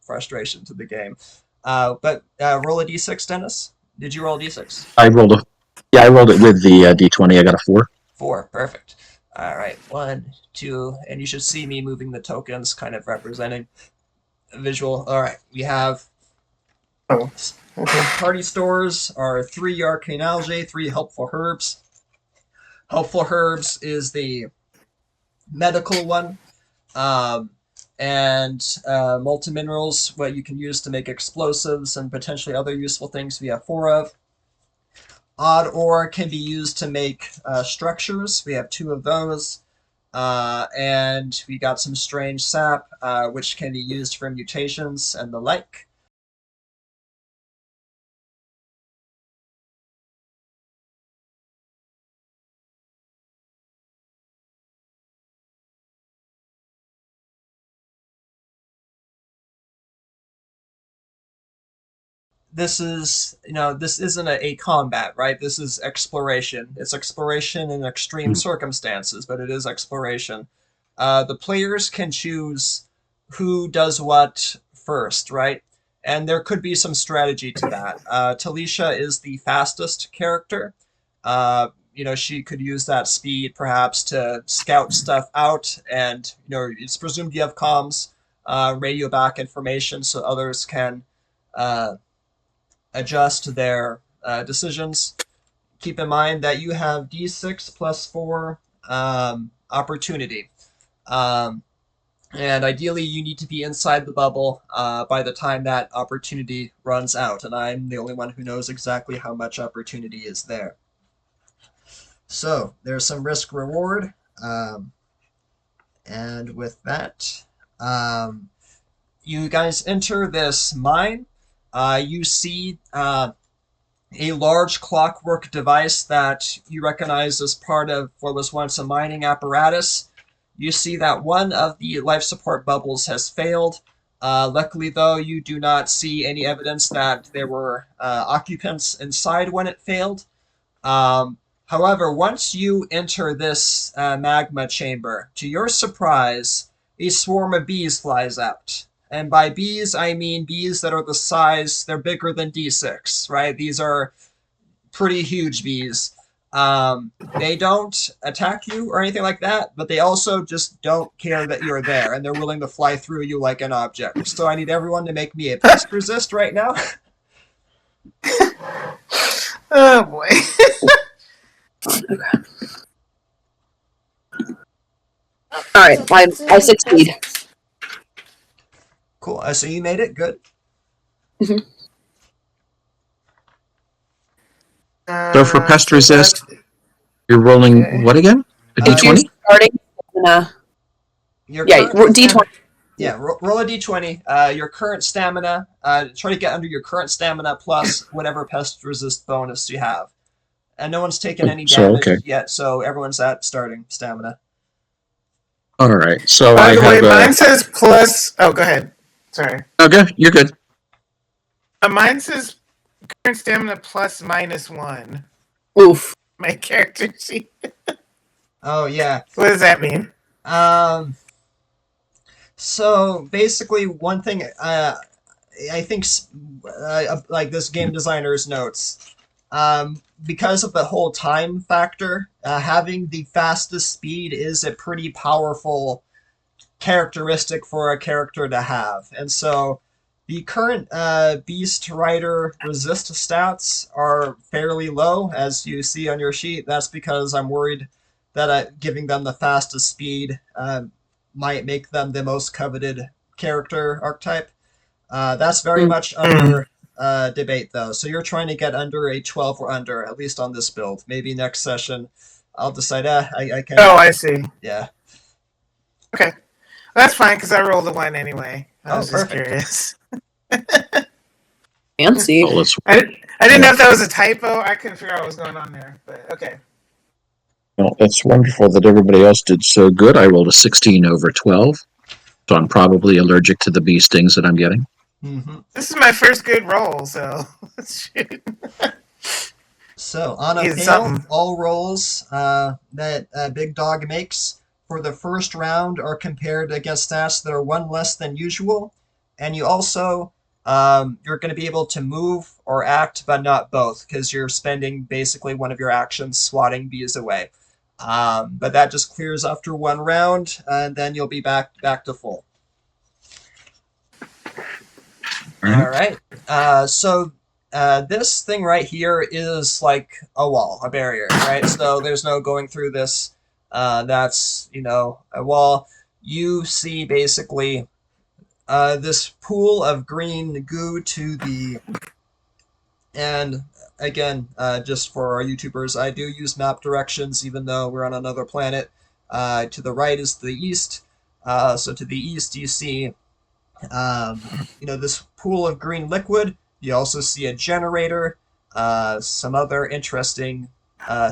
frustration to the game. But roll a d6, Dennis. Did you roll a d6?
I rolled it with the d20. I got a 4.
4, perfect. All right, 1, 2, and you should see me moving the tokens, kind of representing a visual. All right, we have party stores are 3 arcane algae, 3 helpful herbs. Helpful herbs is the medical one, and molten minerals, what you can use to make explosives and potentially other useful things. We have 4 of. Odd ore can be used to make structures. We have 2 of those. And we got some strange sap, which can be used for mutations and the like. This isn't a combat, right? This is exploration. It's exploration in extreme circumstances, but it is exploration. The players can choose who does what first, right? And there could be some strategy to that. Tal'eshia is the fastest character. She could use that speed perhaps to scout stuff out, and it's presumed you have comms, radio back information, so others can adjust their decisions. Keep in mind that you have d6 plus 4 opportunity. And ideally, you need to be inside the bubble by the time that opportunity runs out. And I'm the only one who knows exactly how much opportunity is there. So there's some risk reward. And with that, you guys enter this mine. You see a large clockwork device that you recognize as part of what was once a mining apparatus. You see that one of the life support bubbles has failed. Luckily, though, you do not see any evidence that there were occupants inside when it failed. However, once you enter this magma chamber, to your surprise, a swarm of bees flies out. And by bees, I mean bees that are the size, they're bigger than D6, right? These are pretty huge bees. They don't attack you or anything like that, but they also just don't care that you're there, and they're willing to fly through you like an object. So I need everyone to make me a pest resist right now.
Oh boy.
All right, I succeed.
Cool. So you made it. Good.
So for pest resist, you're rolling
okay.
what again? A
You're
d20?
Starting.
Your
Yeah,
current
D20.
stamina- Yeah, roll a d20. Your current stamina. Try to get under your current stamina plus whatever pest resist bonus you have. And no one's taken any
So,
damage
okay.
yet, so everyone's at starting stamina.
All right. So
By
I
the way,
have
mine says plus. Oh, go ahead. Sorry.
Okay, you're good.
Mine says current stamina plus -1.
Oof.
My character sheet.
Oh yeah.
What does that mean?
So basically, one thing I think, like this game designer's notes, because of the whole time factor, having the fastest speed is a pretty powerful characteristic for a character to have. And so the current Beast Rider resist stats are fairly low, as you see on your sheet. That's because I'm worried that giving them the fastest speed might make them the most coveted character archetype. That's very much under debate, though. So you're trying to get under a 12 or under, at least on this build. Maybe next session I'll decide, I can.
Oh, I see.
Yeah.
Okay. That's fine, because I rolled a 1 anyway. I was just
perfect.
curious.
Fancy.
Oh, let's,
I didn't know if that was a typo. I couldn't figure out what was going on there. But okay.
well, it's wonderful that everybody else did so good. I rolled a 16 over 12, so I'm probably allergic to the bee stings that I'm getting.
Mm-hmm.
This is my first good roll, so shoot.
So on a
It's
fail,
something.
all rolls that Big Dog makes for the first round are compared against stats that are one less than usual, and you also you're going to be able to move or act, but not both, because you're spending basically one of your actions swatting bees away. But that just clears after one round, and then you'll be back to full. All right. So this thing right here is like a wall, a barrier, right? So there's no going through this. That's, a wall. You see basically this pool of green goo to the... And again, just for our YouTubers, I do use map directions, even though we're on another planet. To the right is the east. So to the east, you see this pool of green liquid. You also see a generator, some other interesting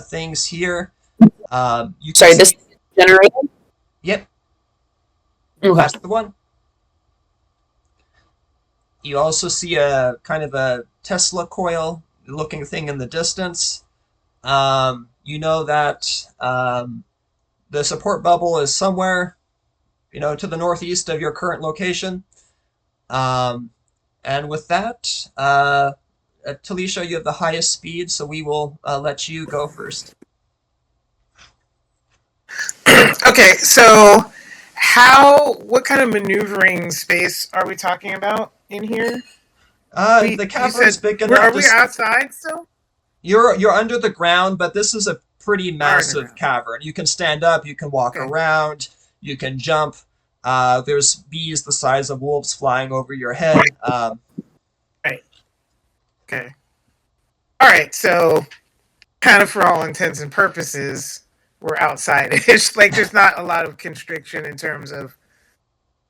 things here.
This generator?
Yep.
Okay.
That's the one. You also see a kind of a Tesla coil looking thing in the distance. You know that the support bubble is somewhere, to the northeast of your current location. And with that, Tal'eshia, you have the highest speed, so we will let you go first.
Okay, so what kind of maneuvering space are we talking about in here?
The cavern's big enough.
Are we outside still?
You're under the ground, but this is a pretty massive cavern. You can stand up, you can walk around, you can jump. There's bees the size of wolves flying over your head.
Right. Okay. All right. So, kind of, for all intents and purposes, we're outside-ish. Like, there's not a lot of constriction in terms of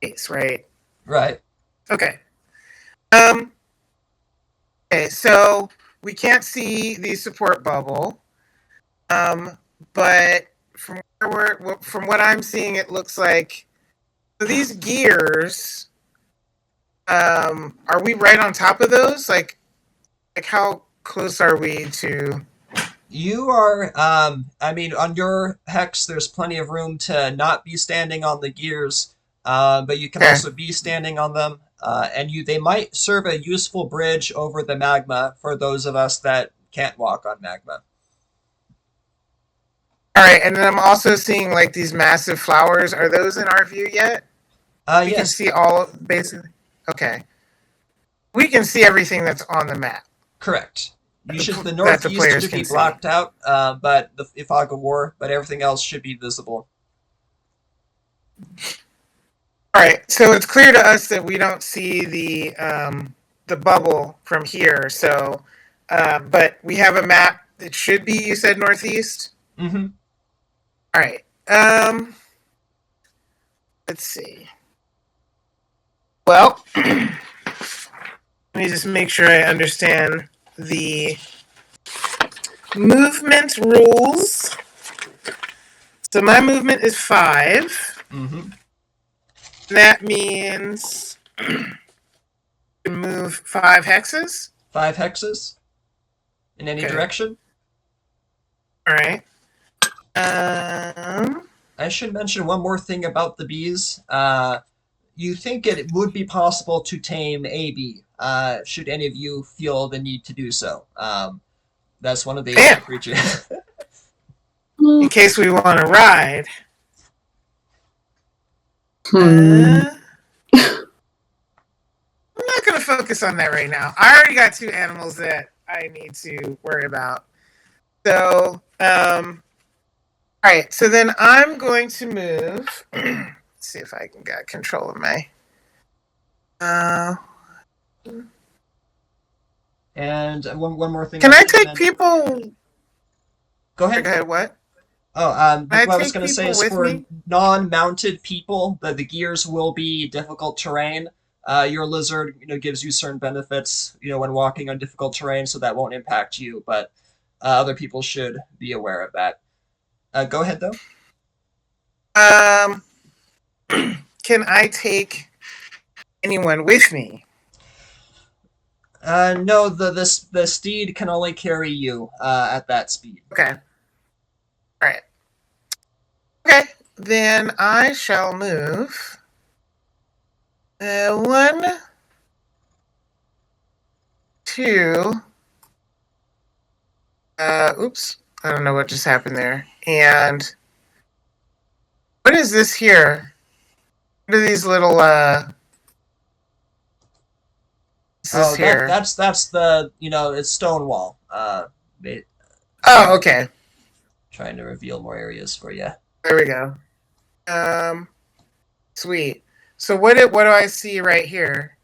space, right?
Right.
Okay. Okay, so we can't see the support bubble, but from what I'm seeing, it looks like these gears. Are we right on top of those? Like how close are we to?
You are, I mean, on your hex, there's plenty of room to not be standing on the gears, but you can
Okay.
also be standing on them, and they might serve a useful bridge over the magma for those of us that can't walk on magma.
All right, and then I'm also seeing like these massive flowers. Are those in our view yet? We can
Yes,
see all basically. Okay, we can see everything that's on the map.
correct. The
That the
northeast
players
should be
can see.
blocked out, but the fog of war, but everything else should be visible.
All right, so it's clear to us that we don't see the bubble from here. So, but we have a map that should be. You said northeast.
Mm-hmm.
All right. Let's see. Well, let me just make sure I understand the movement rules. So my movement is 5.
Mm-hmm.
That means I can move 5 hexes.
5 hexes in any
Okay.
direction.
All right.
I should mention one more thing about the bees. You think it would be possible to tame a bee, should any of you feel the need to do so. That's one of the
Damn.
creatures.
In case we want to ride.
Hmm.
I'm not going to focus on that right now. I already got 2 animals that I need to worry about. So, all right. So then I'm going to move. Let's see if I can get control of my.
And one more thing.
Can I
should
take
mention.
people?
Go ahead.
Go ahead. What?
Oh,
Can I
what I was
take
going to say
people
is
with
for
me?
non-mounted people, the gears will be difficult terrain. Your lizard, gives you certain benefits, when walking on difficult terrain, so that won't impact you. But other people should be aware of that. Go ahead, though.
Can I take anyone with me?
No, the steed can only carry you at that speed.
Okay. All right. Okay. Then I shall move. 1, 2. Oops. I don't know what just happened there. And what is this here? What are these little what's this here?
That's the it's Stonewall.
Oh, okay.
Trying to reveal more areas for you.
There we go. Sweet. So what do I see right here?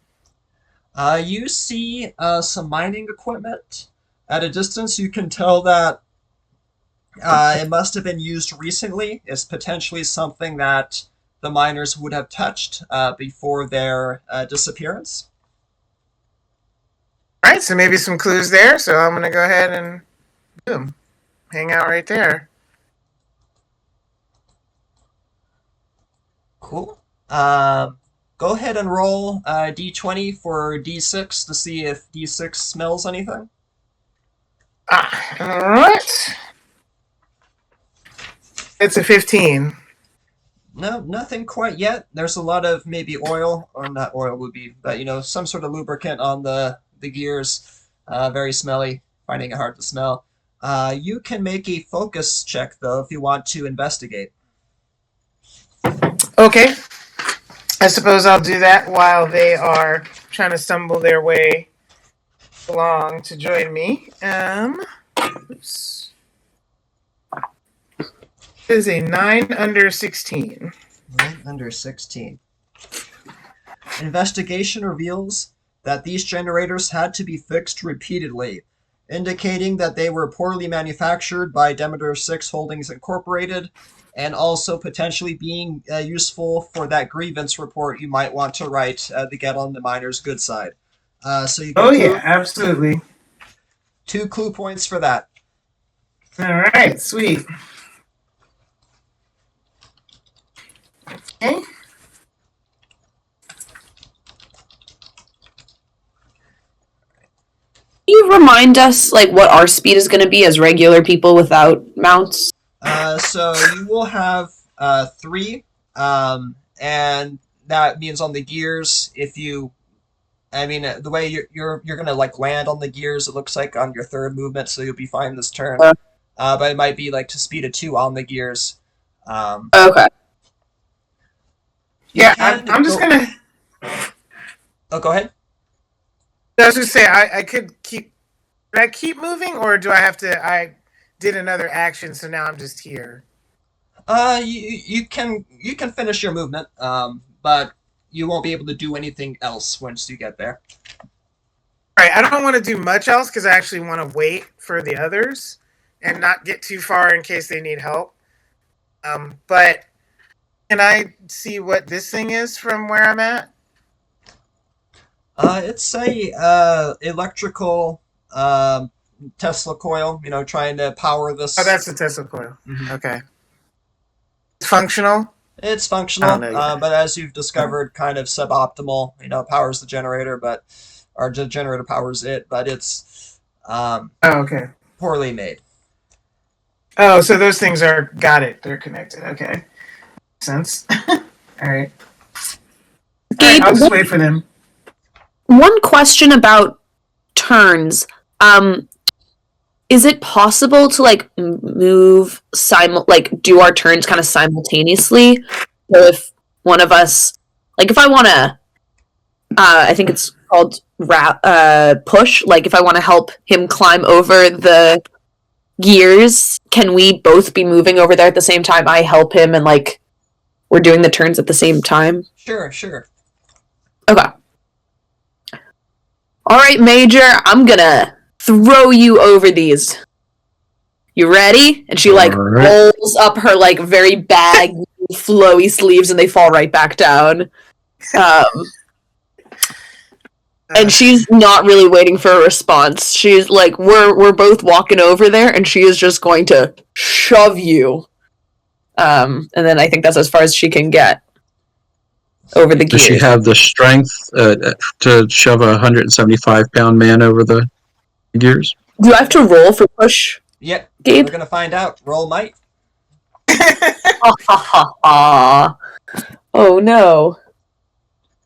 You see some mining equipment. At a distance, you can tell that it must have been used recently. It's potentially something that the miners would have touched before their disappearance.
All right, so maybe some clues there. So I'm going to go ahead and boom, hang out right there.
Cool. Go ahead and roll d20 for d6 to see if d6 smells anything.
All right. It's a 15.
No, nothing quite yet. There's a lot of maybe oil, or not oil would be, but some sort of lubricant on the gears. Very smelly, finding it hard to smell. You can make a focus check, though, if you want to investigate.
Okay. I suppose I'll do that while they are trying to stumble their way along to join me. Oops. It is a 9 under 16.
9 under 16. Investigation reveals that these generators had to be fixed repeatedly. indicating that they were poorly manufactured by Demeter VI Holdings Incorporated, and also potentially being useful for that grievance report you might want to write to get on the miner's good side. So you get
yeah, absolutely.
2 clue points for that.
All right, sweet. Okay.
Can you remind us like what our speed is going to be as regular people without mounts?
So you will have 3, and that means on the gears. If you, I mean, the way you're gonna like land on the gears, it looks like on your 3rd movement, so you'll be fine this turn. But it might be like to speed of 2 on the gears.
Okay.
Yeah, I'm just gonna.
Oh, go ahead.
I was just say I could keep. Can I keep moving, or do I have to? I did another action, so now I'm just here.
You can finish your movement, but you won't be able to do anything else once you get there.
All right, I don't want to do much else because I actually want to wait for the others and not get too far in case they need help. But can I see what this thing is from where I'm at?
It's a electrical Tesla coil. You know, trying to power this.
Oh, that's the Tesla coil.
Mhm.
Okay. It's functional?
It's functional,
know,
but as you've discovered, kind of suboptimal. You know, it powers the generator, or the generator powers it, but it's
okay.
poorly made.
Oh, so those things got it. They're connected. Okay. Makes sense. All right.
Gabe,
I'll just wait for them.
one question about turns. Is it possible to like move do our turns kind of simultaneously? So if one of us, like if I want to, I think it's called push. Like if I want to help him climb over the gears, can we both be moving over there at the same time? I help him and like we're doing the turns at the same time.
Sure.
Okay. All right, Major. I'm gonna throw you over these. You ready? And she like rolls up her like very baggy, flowy sleeves, and they fall right back down. And she's not really waiting for a response. She's like, we're both walking over there, and she is just going to shove you. And then I think that's as far as she can get over the gears.
Does she have the strength to shove a 175-pound man over the gears?
Do I have to roll for push?
Yep.
Gabe?
We're gonna find out. Roll might.
Oh no.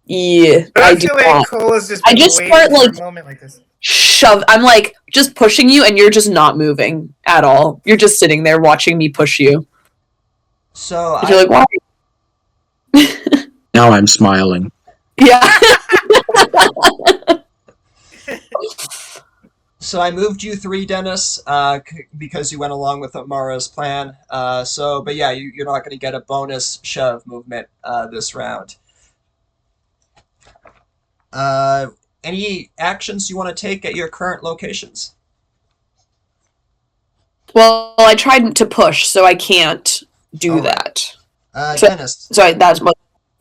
Yeah,
But
I
I
do
feel
not.
like Cola's just
I
been
just
waiting
start,
for
like,
a moment like this.
Shove. I'm like just pushing you, and you're just not moving at all. You're just sitting there watching me push you.
So
You're like, why?
Now I'm smiling.
Yeah.
So I moved you 3, Dennis, because you went along with Amara's plan. But yeah, you're not going to get a bonus shove movement this round. Any actions you want to take at your current locations?
Well, I tried to push, so I can't do that.
Dennis.
Sorry, that's my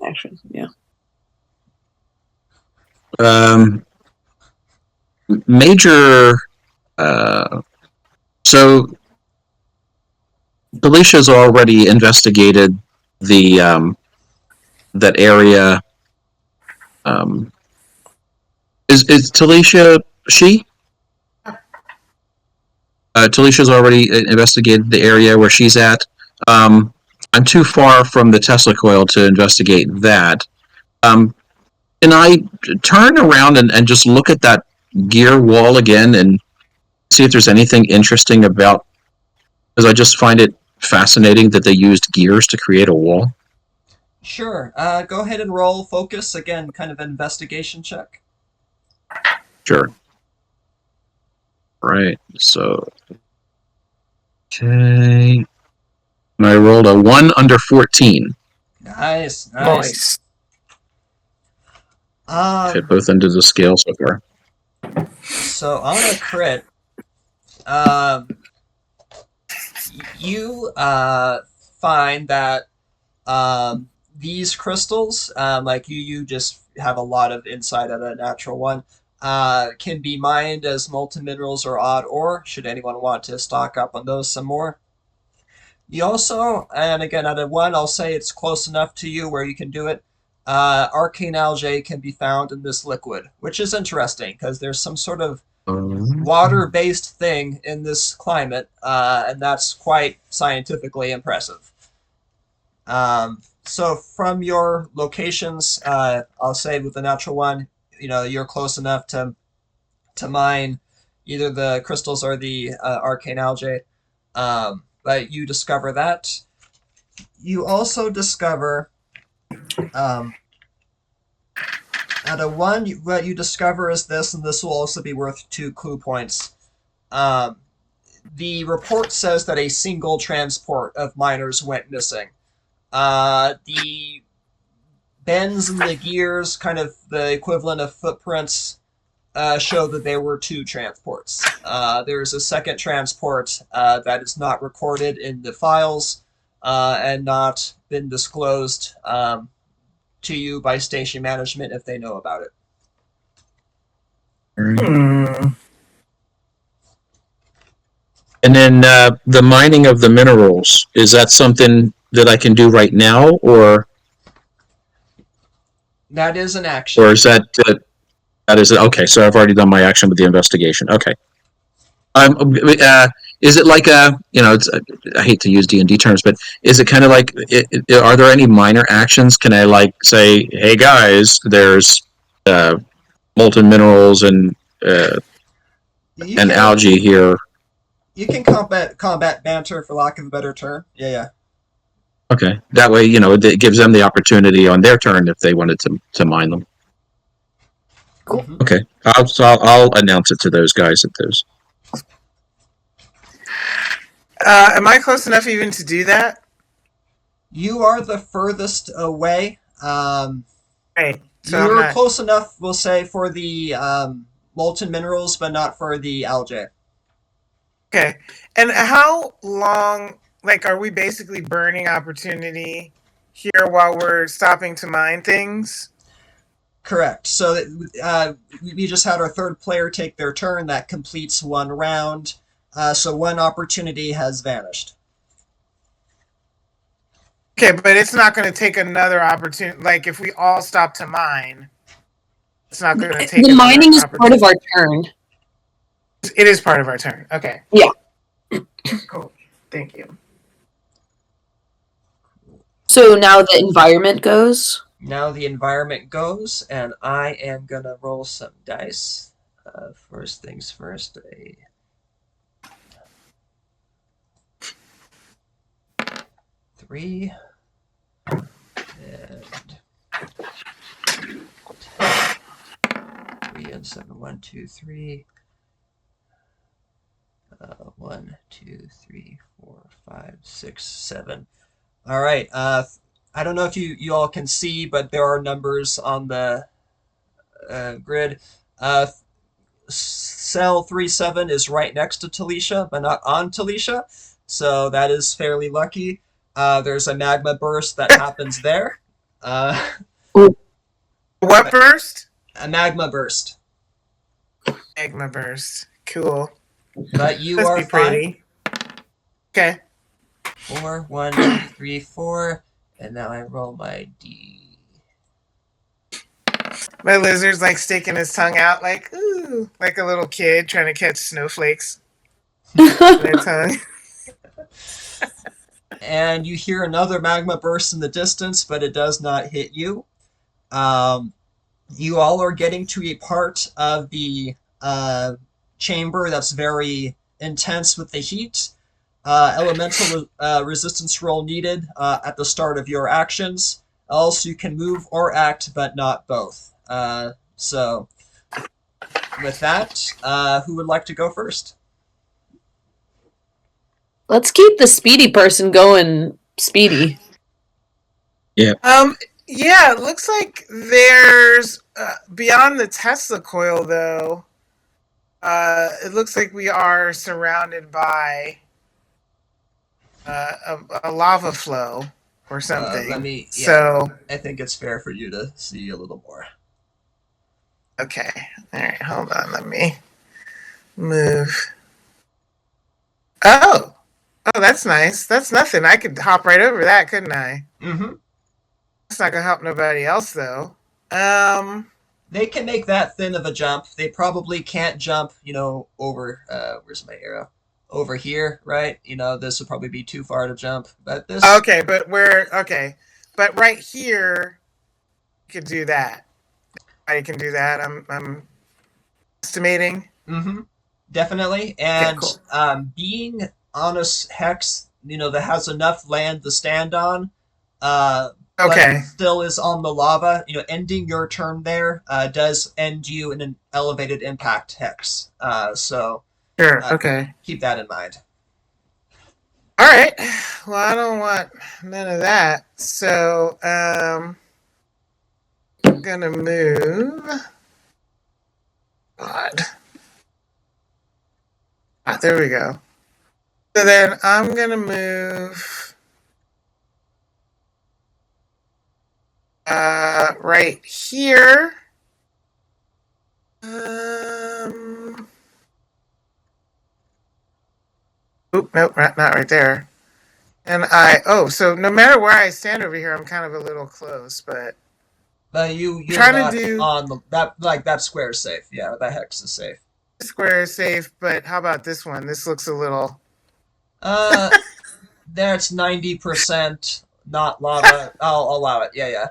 action. Yeah.
Major. So Tal'eshia's already investigated the that area. Is Tal'eshia she? Tal'eshia's already investigated the area where she's at. I'm too far from the Tesla coil to investigate that. Can I turn around and just look at that gear wall again and see if there's anything interesting about? Because I just find it fascinating that they used gears to create a wall.
Sure. Go ahead and roll focus again, kind of an investigation check.
Sure. Right. So, okay. And I rolled a 1 under 14.
Nice.
Hit both ends of the scale so far.
So on a crit, You find that these crystals, like you just have a lot of insight at a natural one, can be mined as molten minerals or odd ore, should anyone want to stock up on those some more. You also, and again, out of one, I'll say it's close enough to you where you can do it. Arcane algae can be found in this liquid, which is interesting because there's some sort of water-based thing in this climate, and that's quite scientifically impressive. So from your locations, I'll say with the natural one, you're close enough to mine either the crystals or the arcane algae. But you discover that. You also discover, out of one, what you discover is this, and this will also be worth 2 clue points. The report says that a single transport of miners went missing. The bends and the gears, kind of the equivalent of footprints, show that there were 2 transports. There's a second transport that is not recorded in the files and not been disclosed to you by station management if they know about it.
And then the mining of the minerals, is that something that I can do right now, or
That is an action.
or is that that is okay? So I've already done my action with the investigation. Okay. Is it like a It's I hate to use D&D terms, but is it kind of like? Are there any minor actions? Can I like say, hey guys, there's molten minerals and algae here?
You can combat banter, for lack of a better term. Yeah.
Okay, that way it gives them the opportunity on their turn if they wanted to mine them.
Cool.
Mm-hmm.
Okay, I'll announce it to those guys at those.
Am I close enough even to do that?
You are the furthest away.
Right. So
You're close enough, we'll say, for the molten minerals, but not for the algae.
Okay. And how long, are we basically burning opportunity here while we're stopping to mine things?
Correct. So we just had our third player take their turn. That completes 1 round. So 1 opportunity has vanished.
Okay, but it's not going to take another opportunity. Like, if we all stop to mine, it's not going to take
the mining is part of our turn.
It is part of our turn. Okay.
Yeah.
Cool. Thank you.
So now the environment goes.
Now the environment goes, and I am going to roll some dice. First things first. 3 and 3 and 7. 1, 2, 3. 1, 2, 3, 4, 5, 6, 7. All right. I don't know if you all can see, but there are numbers on the grid. Cell 37 is right next to Tal'eshia, but not on Tal'eshia, so that is fairly lucky. There's a magma burst that happens there.
What burst?
A magma burst.
Magma burst. Cool.
But you
Must
are
be pretty. Okay.
4, 1, 2, 3, 4, and now I roll my D.
My lizard's sticking his tongue out ooh, like a little kid trying to catch snowflakes. Their tongue.
And you hear another magma burst in the distance, but it does not hit you. You all are getting to a part of the chamber that's very intense with the heat. Elemental resistance roll needed at the start of your actions. Else you can move or act, but not both. So, with that, who would like to go first?
Let's keep the speedy person going speedy.
Yeah.
Yeah, it looks like there's beyond the Tesla coil though. It looks like we are surrounded by a lava flow or something.
I think it's fair for you to see a little more.
Okay. All right. Hold on. Let me move. Oh, that's nice. That's nothing. I could hop right over that, couldn't I?
Mm-hmm.
It's not gonna help nobody else though.
They can make that thin of a jump. They probably can't jump, over. Where's my arrow? Over here, right? This would probably be too far to jump. But this.
Okay, but but right here, you could do that. I can do that. I'm estimating.
Mm-hmm. Definitely, and
Okay, cool.
being on a hex, that has enough land to stand on,
Okay.
but still is on the lava. Ending your turn there does end you in an elevated impact hex. So
Sure. Okay.
keep that in mind.
All right. Well, I don't want none of that. So, I'm gonna move. God. There we go. So then I'm gonna move right here. Nope, not right there. And so no matter where I stand over here, I'm kind of a little close, but
You're
trying
not
to do
on that square is safe. Yeah, that hex is safe.
square is safe, but how about this one? This looks a little.
That's 90% not lava. I'll allow it. Yeah.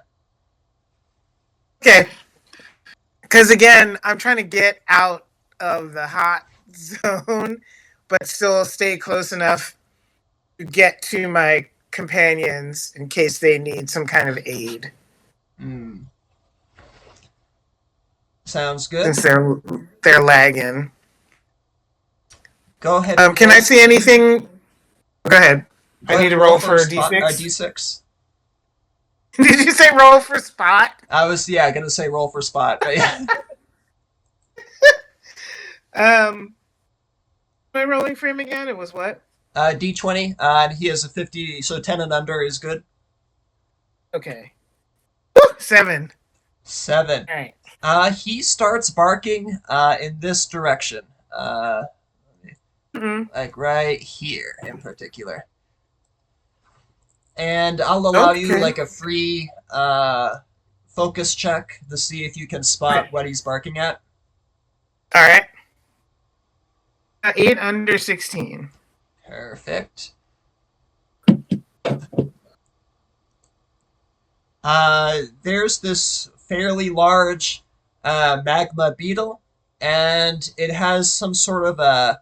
Okay. Because again, I'm trying to get out of the hot zone, but still stay close enough to get to my companions in case they need some kind of aid.
Mm. Sounds good.
Since they're lagging.
Go ahead.
Can I see anything? Go ahead. I need to roll for a
D6.
D6. Did you say roll for spot?
I was gonna say roll for spot, but yeah.
Am I rolling for him again? It was what?
D20. And he has a 50, so 10 and under is good.
Okay. Woo, 7.
7.
All right.
He starts barking in this direction. Like right here in particular. And I'll allow you like a free focus check to see if you can spot what he's barking at.
All right. 8 under 16.
Perfect. There's this fairly large magma beetle, and it has some sort of a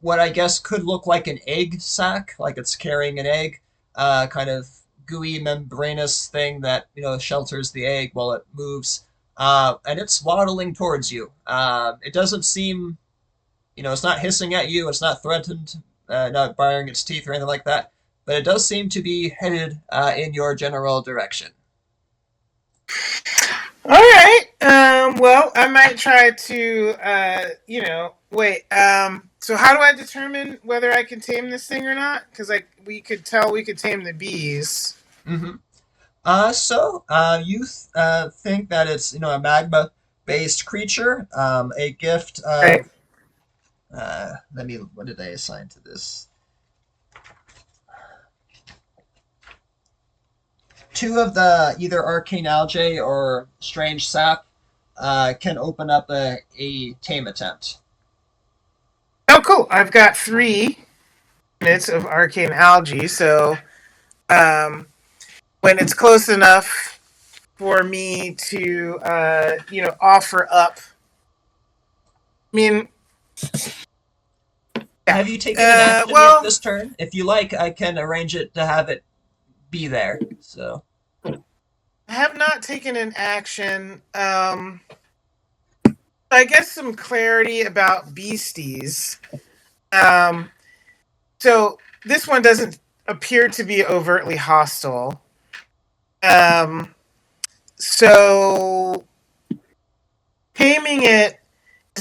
what I guess could look like an egg sac, like it's carrying an egg, kind of gooey membranous thing that shelters the egg while it moves, and it's waddling towards you. It doesn't seem, it's not hissing at you, it's not threatened, not baring its teeth or anything like that, but it does seem to be headed in your general direction.
All right. Well, I might try to, wait. So how do I determine whether I can tame this thing or not? Because we could tame the bees.
Mm-hmm. So you think that it's a magma-based creature, a gift of.
Right.
What did I assign to this? 2 of the either arcane algae or strange sap can open up a tame attempt.
Oh, cool. I've got 3 units of arcane algae, so when it's close enough for me to, offer up. I mean,
have you taken an action yet this turn? If you like, I can arrange it to have it be there. So
I have not taken an action. I guess some clarity about beasties. So this one doesn't appear to be overtly hostile. So taming it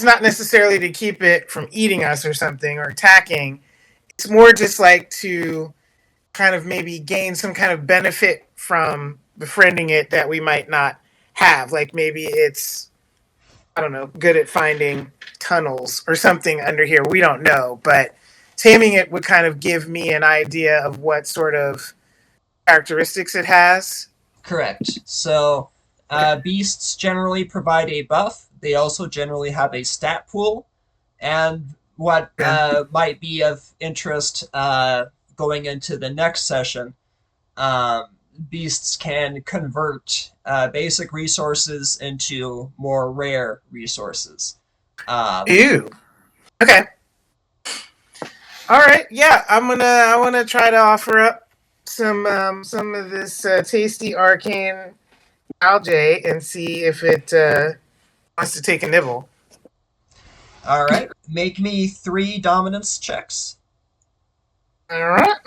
it's not necessarily to keep it from eating us or something or attacking. It's more just like to kind of maybe gain some kind of benefit from befriending it that we might not have. Like maybe it's, I don't know, good at finding tunnels or something under here. We don't know, but taming it would kind of give me an idea of what sort of characteristics it has.
Correct. So, beasts generally provide a buff. They also generally have a stat pool. And what might be of interest going into the next session, beasts can convert basic resources into more rare resources.
Ew. Okay. All right. Yeah, I want to try to offer up some of this tasty arcane algae and see if it wants to take a nibble.
All right. Make me 3 dominance checks.
All right.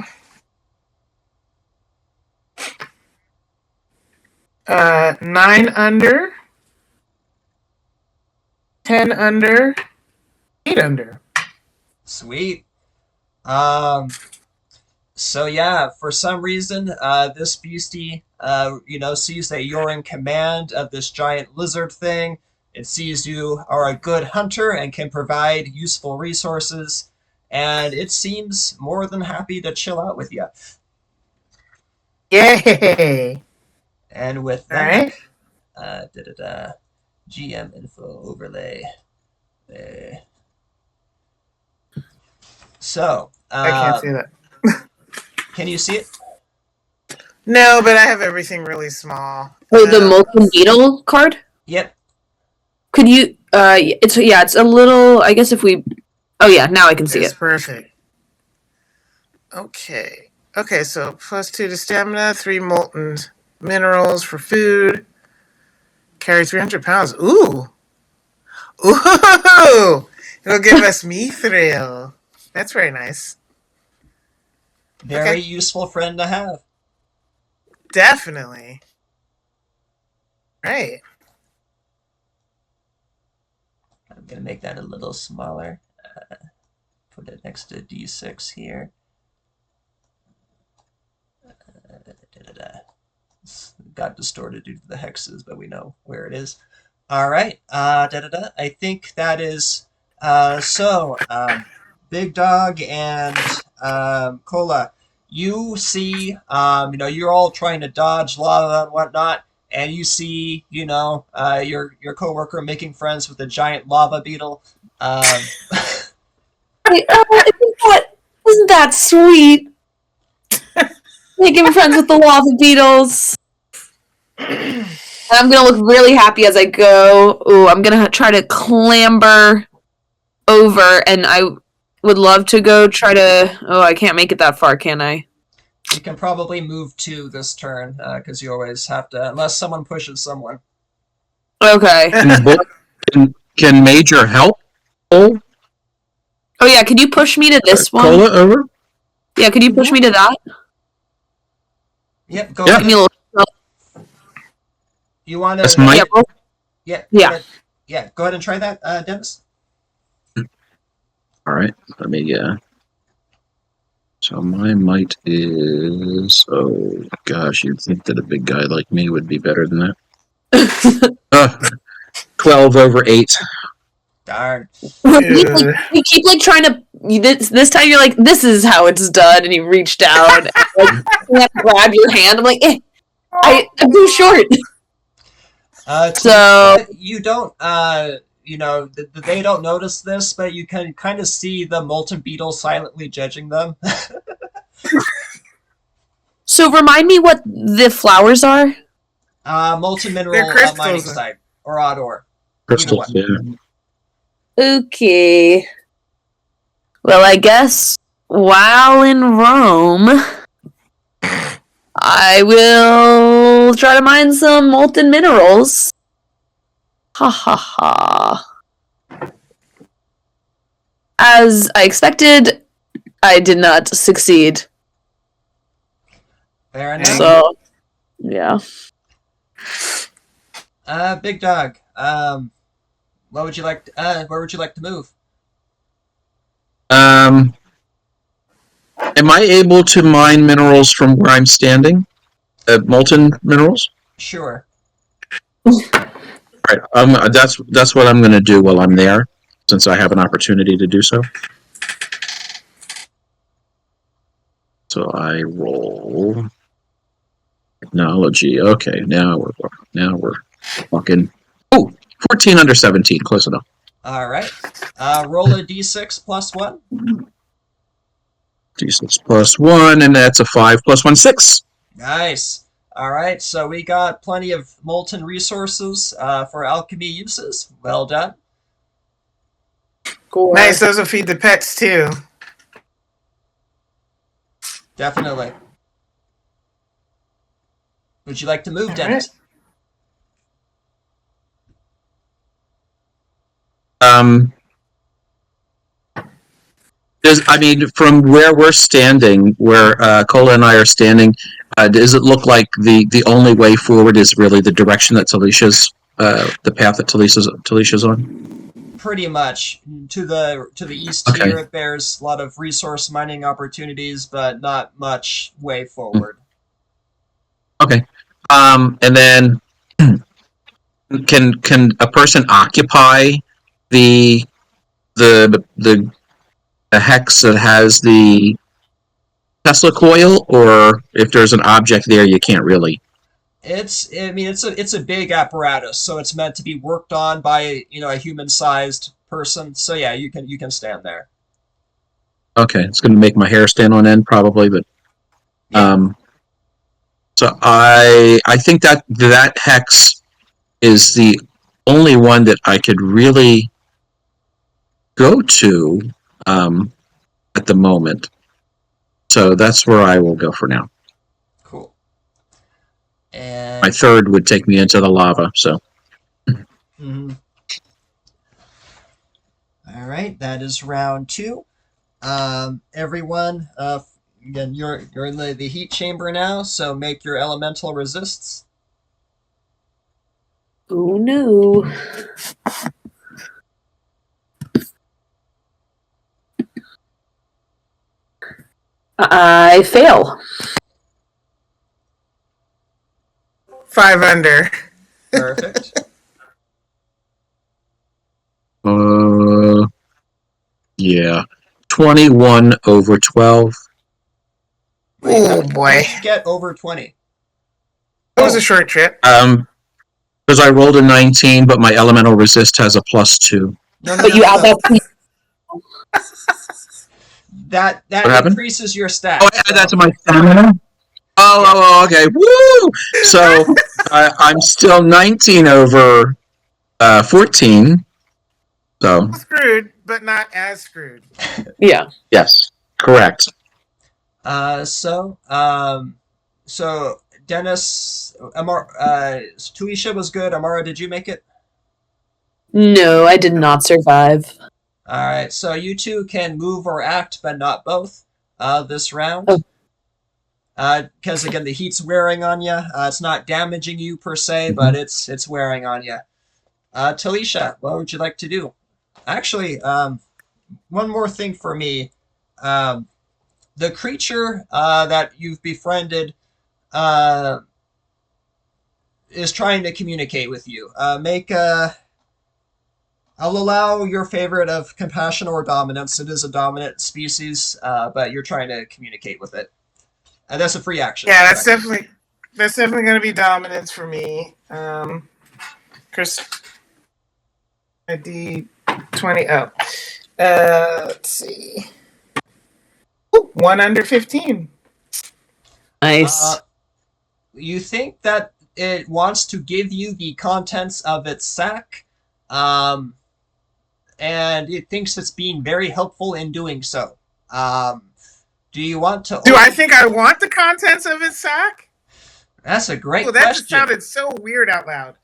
9 under, 10 under, 8 under.
Sweet. So yeah, for some reason, this beastie, sees that you're in command of this giant lizard thing. It sees you are a good hunter and can provide useful resources, and it seems more than happy to chill out with you.
Yay!
And with
All
that,
right.
GM info overlay. There. So,
I can't see that.
Can you see it?
No, but I have everything really small.
Oh, the molten beetle card?
Yep.
Could you it's a little, I guess if we oh yeah, now I can see
It's
it.
perfect. Okay. Okay, so +2 to stamina, 3 molten minerals for food. Carry 300 pounds. Ooh! Ooh! It'll give us mithril. That's very nice.
Very useful friend to have.
Definitely. Right.
I'm going to make that a little smaller. Put it next to D6 here. It's got distorted due to the hexes, but we know where it is. All right. I think that is... Big Dog and Kola, you see, you're all trying to dodge lava and whatnot, and you see, your coworker making friends with a giant lava beetle.
Isn't that sweet? Making friends with the lava beetles. And I'm gonna look really happy as I go. Ooh, I'm gonna try to clamber over, and I would love to go try to... Oh, I can't make it that far, can I?
You can probably move 2 this turn, because you always have to, unless someone pushes someone.
Okay.
Can Major help?
Oh yeah, could you push me to this one?
Kola over?
Yeah, could you push me to that?
Yep, go
Yeah.
Give me a
ahead.
little...
You want to...
That's my...
Yeah.
Go ahead and try that, Dennis.
All right, let me, so my might is, oh gosh, you'd think that a big guy like me would be better than that. 12 over 8.
Darn.
You keep like trying to... This time you're like, this is how it's done, and you reach down and like, grab your hand. I'm like, I'm too short.
You don't, they don't notice this, but you can kind of see the molten beetle silently judging them.
So remind me what the flowers are?
Molten mineral mining site, or odd ore.
Crystals, yeah.
Okay. Well, I guess while in Rome, I will try to mine some molten minerals. Ha ha ha. As I expected, I did not succeed.
Fair enough.
So, yeah.
Big Dog, What would you like? Where would you like to move?
Am I able to mine minerals from where I'm standing? Molten minerals?
Sure.
All right. That's what I'm going to do while I'm there, since I have an opportunity to do so. So I roll technology. Okay, now we're fucking. Oh, 14 under 17, close enough.
All right. Roll a d6 plus 1.
D6 plus 1, and that's a 5 plus 1, 6.
Nice. All right. So we got plenty of molten resources for alchemy uses. Well done.
Gore.
Nice. Those will feed the pets too.
Definitely. Would you like to move,
All
Dennis?
From where we're standing, where Kola and I are standing, does it look like the only way forward is really the direction that Tal'eshia's, the path that Tal'eshia's on?
Pretty much. To the east
Okay.
here, there's a lot of resource mining opportunities, but not much way forward.
Okay. And then can a person occupy the hex that has the Tesla coil, or if there's an object there, you can't really?
It's a big apparatus, so it's meant to be worked on by a human-sized person. So yeah, you can stand there.
Okay, it's going to make my hair stand on end probably, but
Yeah.
So I think that hex is the only one that I could really go to at the moment. So that's where I will go for now.
Cool. And
My third would take me into the lava. So.
Mhm. All right, that is round 2. Everyone, again, you're in the heat chamber now, so make your elemental resists.
Oh no. I fail.
5 under.
Perfect.
Yeah. 21 over 12.
Oh boy.
How did you get over 20?
That was a short trip.
Because I rolled a 19, but my elemental resist has a +2.
No,
But you add that to
That
What happened?
increases your stat.
Oh, I add that to my stamina? Oh, okay. Woo! So I'm still 19 over 14. So,
Screwed, but not as screwed.
Yeah.
yes, correct.
So Dennis, Tal'eshia was good. Amara, did you make it?
No, I did not survive.
All right, so you two can move or act, but not both this round. Because again, the heat's wearing on you. It's not damaging you per se, but it's wearing on you. Tal'eshia, what would you like to do? Actually, one more thing for me. The creature that you've befriended is trying to communicate with you. I'll allow your favorite of compassion or dominance. It is a dominant species, but you're trying to communicate with it. And that's a free action.
Yeah, that's definitely going to be dominance for me. Chris, a D20. Oh, let's see. Ooh, 1 under 15.
Nice.
You think that it wants to give you the contents of its sack, and it thinks it's being very helpful in doing so. Do you want to?
Do I think I want the contents of his sack?
That's a great
that
question.
just sounded so weird out loud.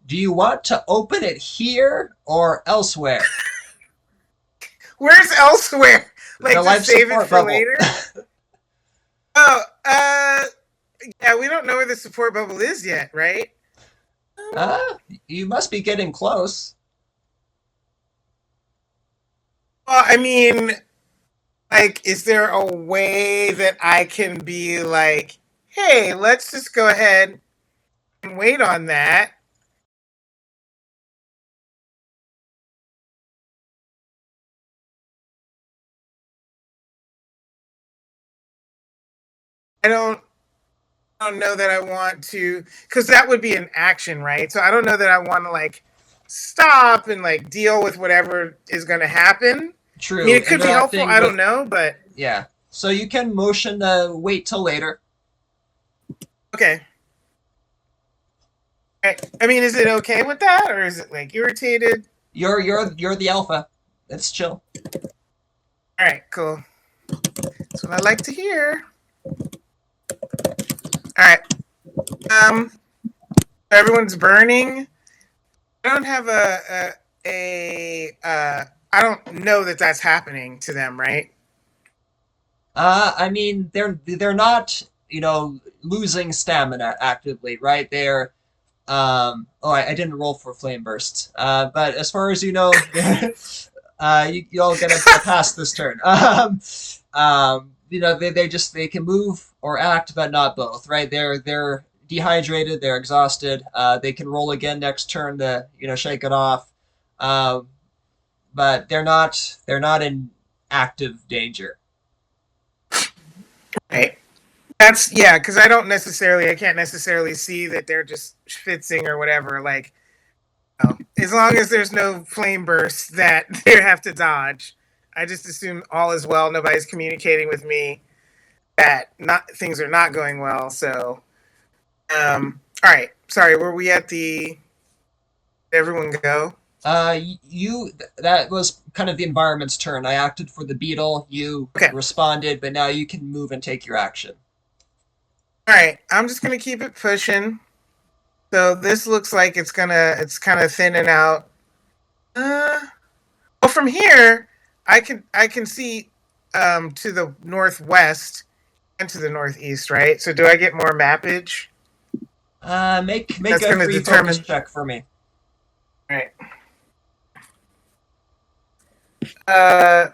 Do you want to open it here or elsewhere?
Where's elsewhere? Like
The
to
life
save it
support
for
bubble.
later? Yeah, we don't know where the support bubble is yet, right?
You must be getting close.
Well, I mean, like, is there a way that I can be like, hey, let's just go ahead and wait on that? I don't know that I want to, because that would be an action, right? So I don't know that I want to like stop and like deal with whatever is going to happen. I mean,
True.
it could be helpful.
Interacting
I
with
don't know, but
yeah. So you can motion to wait till later.
okay. I mean, is it okay with that, or is it like irritated?
You're the alpha. It's chill.
All right, cool. That's what I like to hear. All right. Everyone's burning. I don't have I don't know that that's happening to them, right?
I mean, they're not, losing stamina actively, right? They're I didn't roll for flame bursts. But as far as you know, you'll get a pass this turn. They can move or act, but not both, right? They're dehydrated, they're exhausted. They can roll again next turn to shake it off. Um, but they're not in active danger.
Right. Because I can't necessarily see that they're just schwitzing or whatever. Like, as long as there's no flame bursts that they have to dodge, I just assume all is well. Nobody's communicating with me that not things are not going well. So, all right. Sorry, were we at the? Did everyone go?
That was kind of the environment's turn. I acted for the beetle. You
Okay.
responded, but now you can move and take your action.
All right. I'm just gonna keep it pushing. So this looks like it's kind of thinning out. Well, from here, I can see to the northwest and to the northeast, right? So do I get more mappage?
Make
That's
a
gonna
free
determine.
focus check for me.
All right.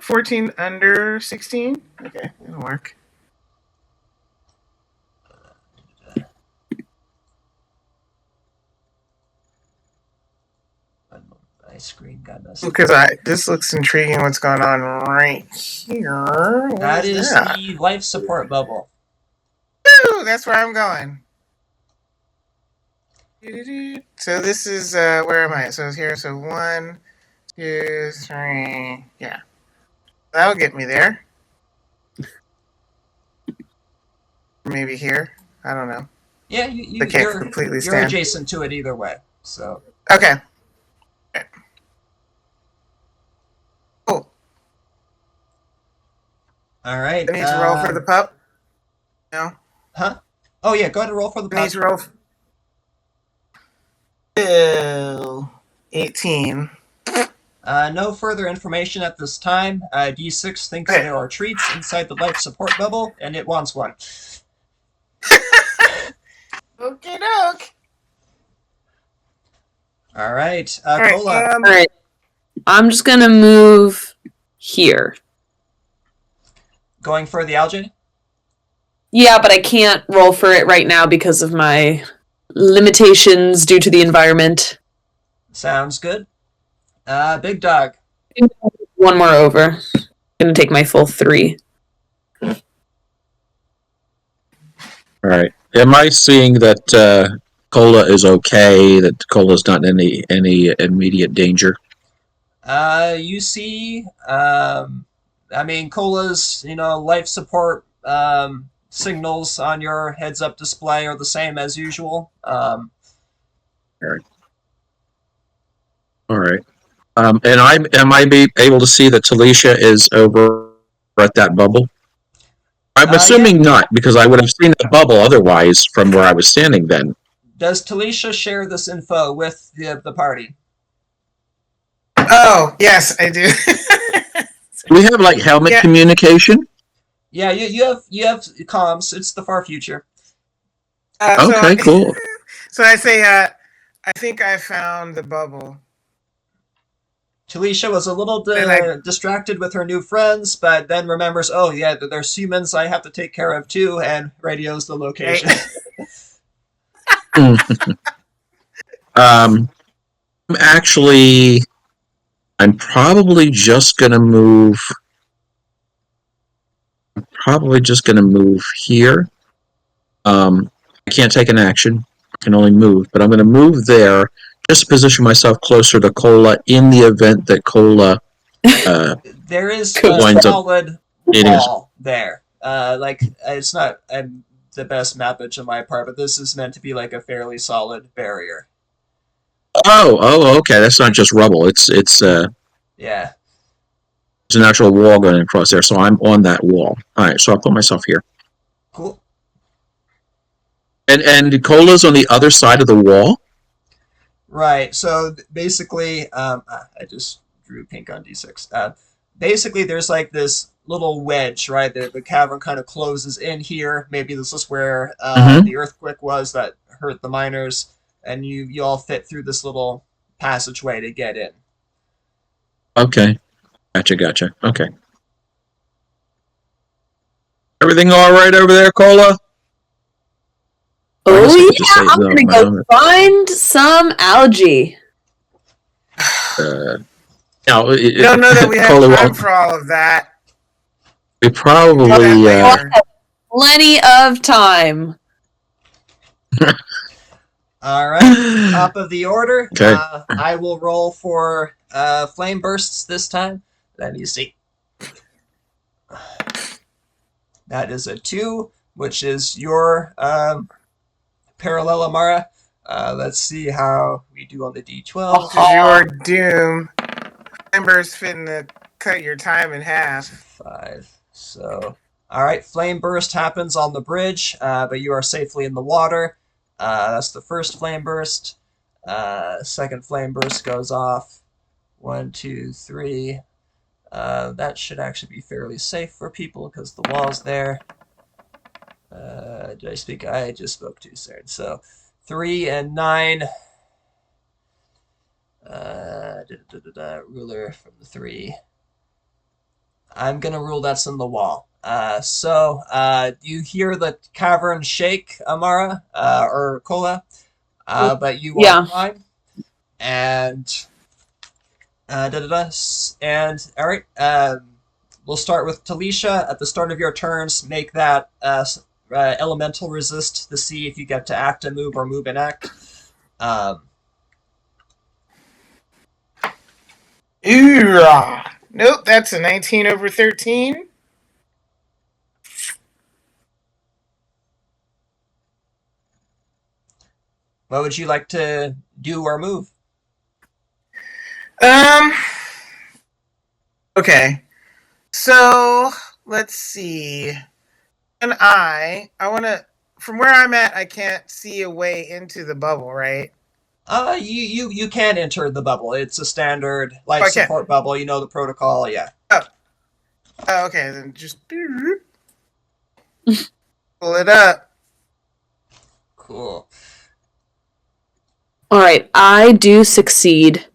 14 under 16. Okay, that'll work.
My screen got messed.
Because this looks intriguing. What's going on right here?
That is the life support bubble.
Woo, that's where I'm going. So this is where am I? So it's here. So 1, 2, 3. Yeah, that'll get me there. Maybe here. I don't know.
Yeah,
I can't completely
you're
stand.
adjacent to it either way. So
Okay. Cool.
all right.
I need to roll for the pup. No.
Huh? Oh yeah, go ahead and roll for the
I need
pup.
to roll. 18.
No further information at this time. D6 thinks
Okay.
there are treats inside the life support bubble, and it wants one.
Okie doke.
All right,
All right.
Kola.
All right. I'm just gonna move here.
Going for the algae?
Yeah, but I can't roll for it right now because of my limitations due to the environment.
Sounds good. Big Dog.
One more over. Gonna take my full 3.
All right. Am I seeing that Kola is okay? That Kola's not in any immediate danger?
You see, Kola's, life support signals on your heads-up display are the same as usual.
All right. And am I able to see that Tal'eshia is over at that bubble? I'm assuming not, because I would have seen that bubble otherwise from where I was standing then.
Does Tal'eshia share this info with the party?
Oh, yes, I do.
Do we have like helmet communication?
Yeah, you have comms. It's the far future.
Okay, cool.
So I say, I think I found the bubble.
Tal'eshia was a little
And
distracted with her new friends, but then remembers, oh yeah, there's humans I have to take care of too, and radios the location.
Um, actually, I'm probably just gonna move. Here. I can't take an action. I can only move, but I'm going to move there just to position myself closer to Kola in the event that Kola
There is
Cool.
a
winds up
solid
eating us.
wall there. It's not the best mapage on my part, but this is meant to be like a fairly solid barrier.
Oh, okay. That's not just rubble. It's
Yeah.
an actual wall going across there. So I'm on that wall. All right. So I'll put myself here.
Cool.
And Kola's on the other side of the wall.
Right. So basically, I just drew pink on D6. Basically, there's like this little wedge, right? The cavern kind of closes in here. Maybe this is where the earthquake was that hurt the miners, and you all fit through this little passageway to get in.
Okay. Gotcha. Okay. Everything all right over there, Kola?
Oh yeah, I'm gonna go find some algae.
No,
I don't know that we have time for all of that.
We probably
Plenty of time.
All right, top of the order.
Okay.
I will roll for flame bursts this time. Let me see. That is a 2, which is your parallel, Amara. Let's see how we do on the D12.
This is your doom. Ember's finna cut your time in half.
5. So, all right, flame burst happens on the bridge, but you are safely in the water. That's the first flame burst. Second flame burst goes off. 1, 2, 3. That should actually be fairly safe for people because the wall's there. Did I speak? I just spoke too soon. So 3 and 9. Ruler from the 3. I'm gonna rule that's in the wall. So you hear the cavern shake, Amara, or Kola, but you are fine. And and all right, we'll start with Tal'eshia. At the start of your turns, make that elemental resist to see if you get to act and move or move and act.
Nope, that's a 19 over 13.
What would you like to do or move?
Okay. So, let's see. And I want to, from where I'm at, I can't see a way into the bubble, right?
You can enter the bubble. It's a standard life support bubble. You know the protocol, yeah.
Oh, okay. Then just pull it up.
Cool.
All right, I do succeed.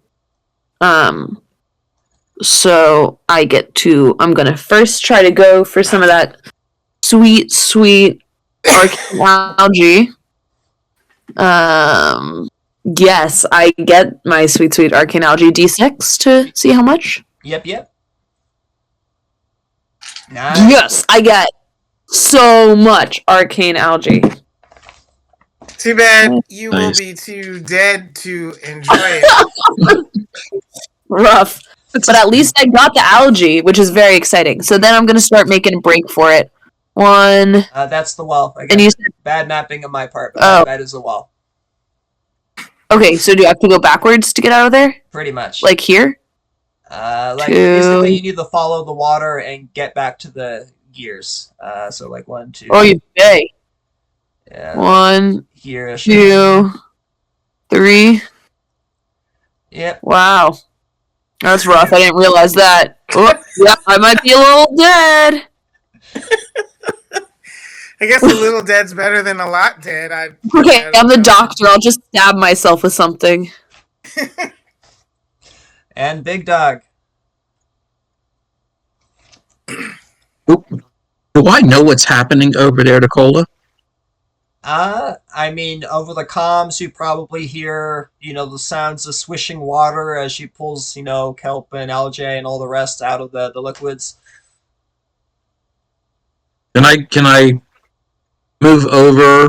So I'm gonna first try to go for some of that sweet arcane algae. Yes, I get my sweet arcane algae D6 to see how much.
Yep. Nice.
Yes, I get so much arcane algae.
Too bad you will be too dead to enjoy it.
Rough. But at least I got the algae, which is very exciting. So then I'm going to start making a break for it. 1.
That's the wall. Again,
and you said,
bad mapping on my part, but that is the wall.
Okay, so do you have to go backwards to get out of there?
Pretty much.
Like here?
Basically you need to follow the water and get back to the gears. So like 1, 2.
Oh, you say.
Yeah.
1,
here.
2, 3.
Yep.
Wow. That's rough. I didn't realize that. Oh, yeah, I might be a little dead.
I guess a little dead's better than a lot dead.
Okay, I'm the doctor. I'll just stab myself with something.
And Big Dog.
Do I know what's happening over there to Kola?
I mean, over the comms, you probably hear, the sounds of swishing water as she pulls, kelp and algae and all the rest out of the liquids.
Can I move over,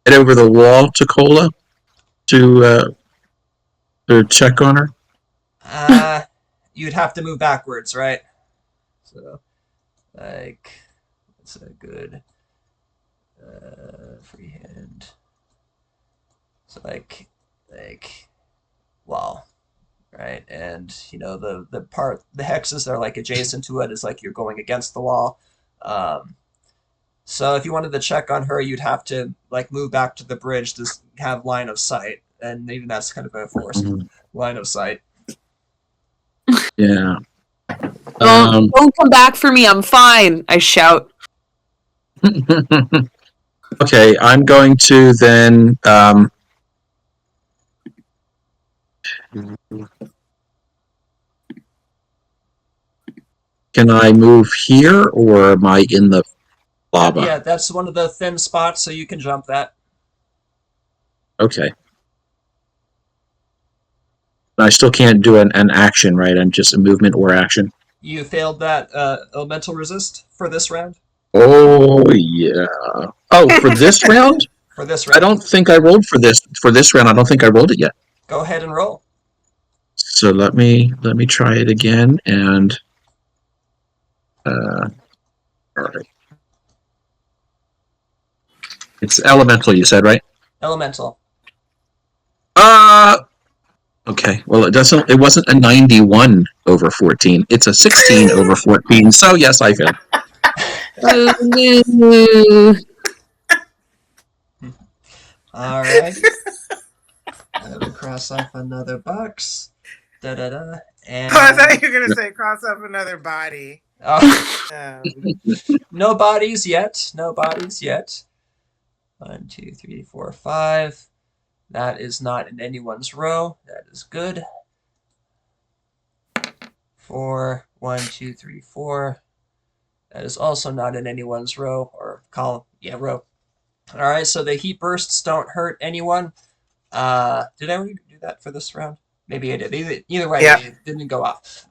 get over the wall to Kola to check on her?
You'd have to move backwards, right? So, it's a good freehand. So wall, right? And the hexes that are adjacent to it is you're going against the wall. So if you wanted to check on her, you'd have to move back to the bridge to have line of sight, and even that's kind of a forced line of sight.
Yeah.
Don't come back for me. I'm fine. I shout.
Okay, I'm going to then. Can I move here, or am I in the lava?
Yeah, that's one of the thin spots, so you can jump that.
Okay. I still can't do an action, right? I'm just a movement or action.
You failed that elemental resist for this round?
Oh, yeah. Oh, for this round?
For this round.
I don't think I rolled for this round. I don't think I rolled it yet.
Go ahead and roll.
So let me try it again, and all right. It's elemental, you said, right?
Elemental.
Okay. Well, it wasn't a 91 over 14. It's a 16 over 14. So yes, I failed.
All right. I will cross off another box. And
I thought you were gonna say cross off another body.
Oh. No bodies yet. No bodies yet. 1, 2, 3, 4, 5. That is not in anyone's row. That is good. 4, 1, 2, 3, 4. That is also not in anyone's row or column. Yeah, row. All right, so the heat bursts don't hurt anyone. Did I already do that for this round? Maybe I did. Either way,
yeah.
It didn't go off.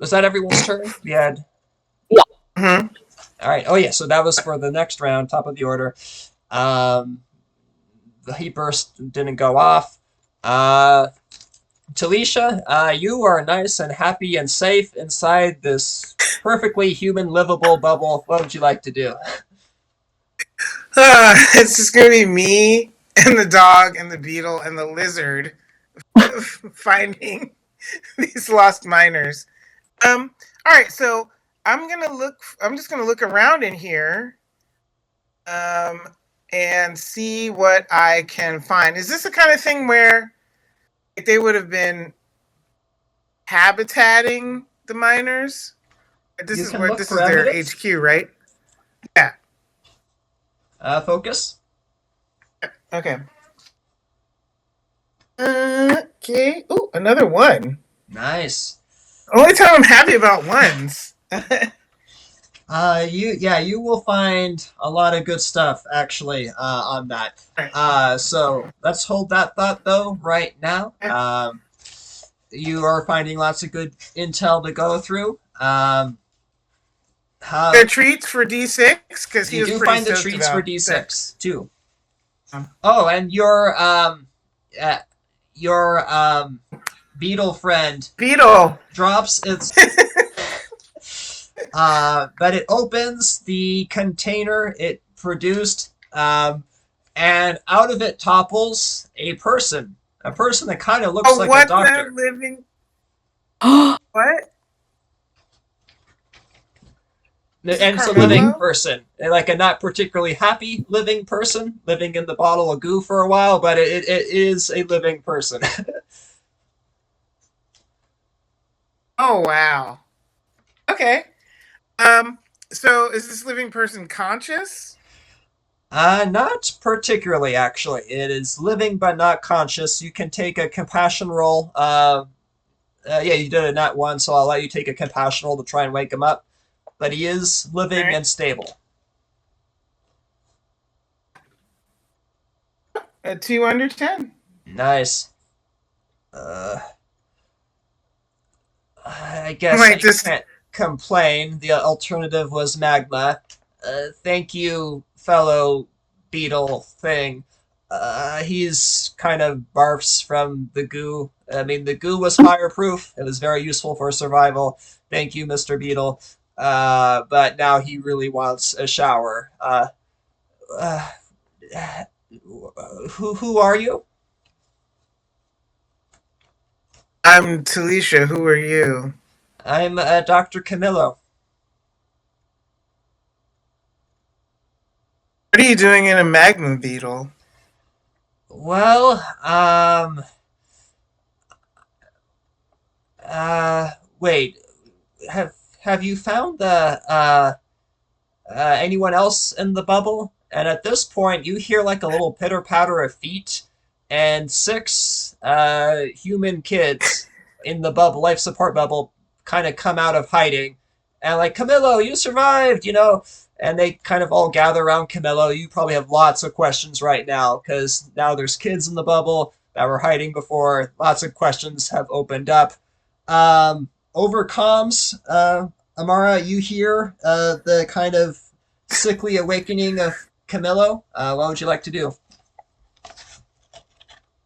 Was that everyone's turn? We had.
Yeah.
Mm-hmm.
All right. Oh yeah. So that was for the next round, top of the order. The heat burst didn't go off. Tal'eshia, you are nice and happy and safe inside this perfectly human livable bubble. What would you like to do?
It's just gonna be me and the dog and the beetle and the lizard finding these lost miners. All right, so I'm just gonna look around in here, and see what I can find. Is this the kind of thing where they would have been habitating the miners? This is their HQ, right? Yeah.
Focus.
Okay. Okay. Ooh, another one.
Nice.
Only time I'm happy about ones.
You will find a lot of good stuff actually on that. So let's hold that thought though right now. You are finding lots of good intel to go through.
The treats for D6 because
you do find the treats for D6 too. Oh, and your beetle friend drops its but it opens the container it produced, and out of it topples a person that kind of looks like a doctor.
Living? What?
And it's a living person, like a not particularly happy living person, living in the bottle of goo for a while, but it is a living person.
Oh wow. Okay. So, is this living person conscious?
Not particularly, actually. It is living but not conscious. You can take a compassion roll. Yeah, you did a nat 1, so I'll let you take a compassion roll to try and wake him up. But he is living
Okay.
and stable.
A 2 under 10.
Nice. I guess
Wait,
I can't complain. The alternative was magma. Thank you, fellow beetle thing. He's kind of barfs from the goo. I mean, the goo was fireproof. It was very useful for survival. Thank you, Mr. Beetle. But now he really wants a shower. Uh, who are you?
I'm Tal'eshia. Who are you?
I'm Dr. Camillo.
What are you doing in a magma beetle?
Well, wait. Have you found the anyone else in the bubble? And at this point, you hear like a little pitter patter of feet, and 6 human kids in the bubble, life support bubble, kind of come out of hiding, and like Camillo, you survived, you know. And they kind of all gather around Camillo. You probably have lots of questions right now because now there's kids in the bubble that were hiding before. Lots of questions have opened up. Over comms, Amara, you hear the kind of sickly awakening of Camillo. What would you like to do?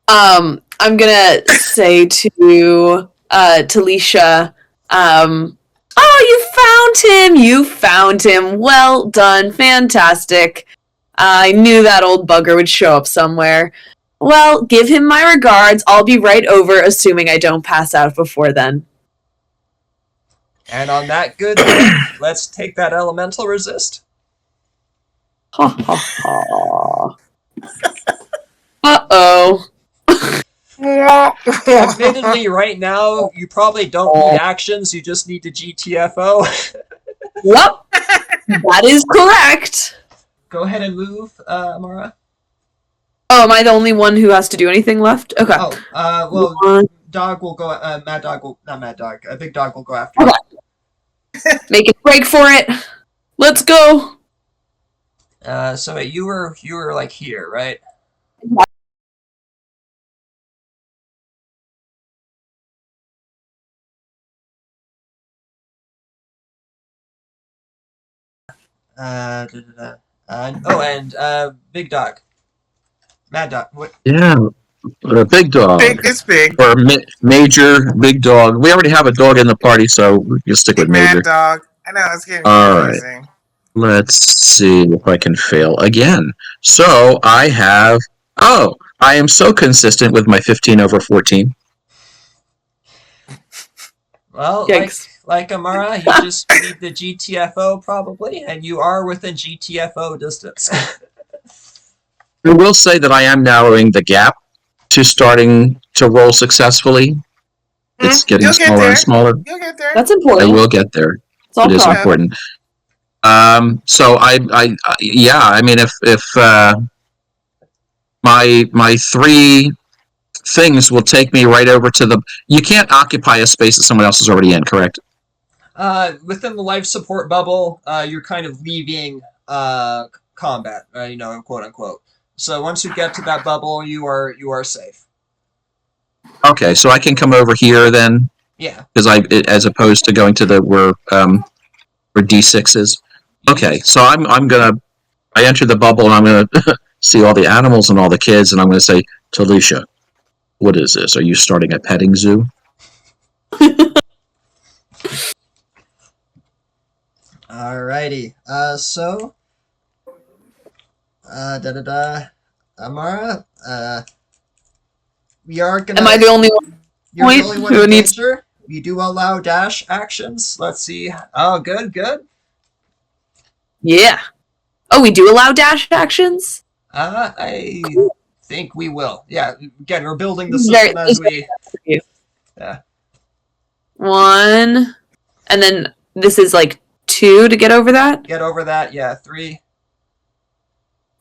I'm gonna say to Tal'eshia, oh, you found him. Well done, fantastic. I knew that old bugger would show up somewhere. Well, give him my regards. I'll be right over, assuming I don't pass out before then.
And on that good note, let's take that elemental resist.
Ha ha ha. Uh-oh.
Admittedly, right now, you probably don't need actions, you just need to GTFO.
Yep, that is correct.
Go ahead and move, Amara.
Oh, am I the only one who has to do anything left? Okay.
Oh, well,
One.
Dog will go, Mad Dog will, not Mad Dog, Big Dog will go after you.
Okay. Make a break for it. Let's go.
So wait, you were like here, right? And Big Dog. Mad Dog. What?
Yeah, big dog.
It's big.
Or major, big dog. We already have a dog in the party, so you stick with
Big
major.
mad dog. I know, it's getting
All right.
confusing.
Let's see if I can fail again. So I have. Oh, I am so consistent with my 15 over 14.
Well,
Yikes.
like Amara, you just need the GTFO probably, and you are within GTFO distance.
I will say that I am narrowing the gap to starting to roll successfully. It's getting
You'll get
smaller
there.
and smaller.
You'll get there.
That's
I
important.
will get there.
It's all
It is
progress.
important. So yeah, I mean, if my 3 things will take me right over to the. You can't occupy a space that someone else is already in, correct?
Within the life support bubble, you're kind of leaving combat, quote unquote. So once you get to that bubble, you are safe.
Okay, so I can come over here then,
Yeah.
because as opposed to going to the where D6 is. Okay, so I enter the bubble and I'm gonna see all the animals and all the kids, and I'm gonna say, Tal'eshia, what is this? Are you starting a petting zoo?
Alrighty. Amara, we are gonna.
Am I the only one?
You're the only one
who
in
needs-
danger. We do allow dash actions. Let's see. Oh, good.
Yeah. Oh, we do allow dash actions?
I think we will. Yeah. Again, we're building the
Very-
system as we. Yeah.
1. And then this is like 2 to get over that?
Get over that, yeah, 3.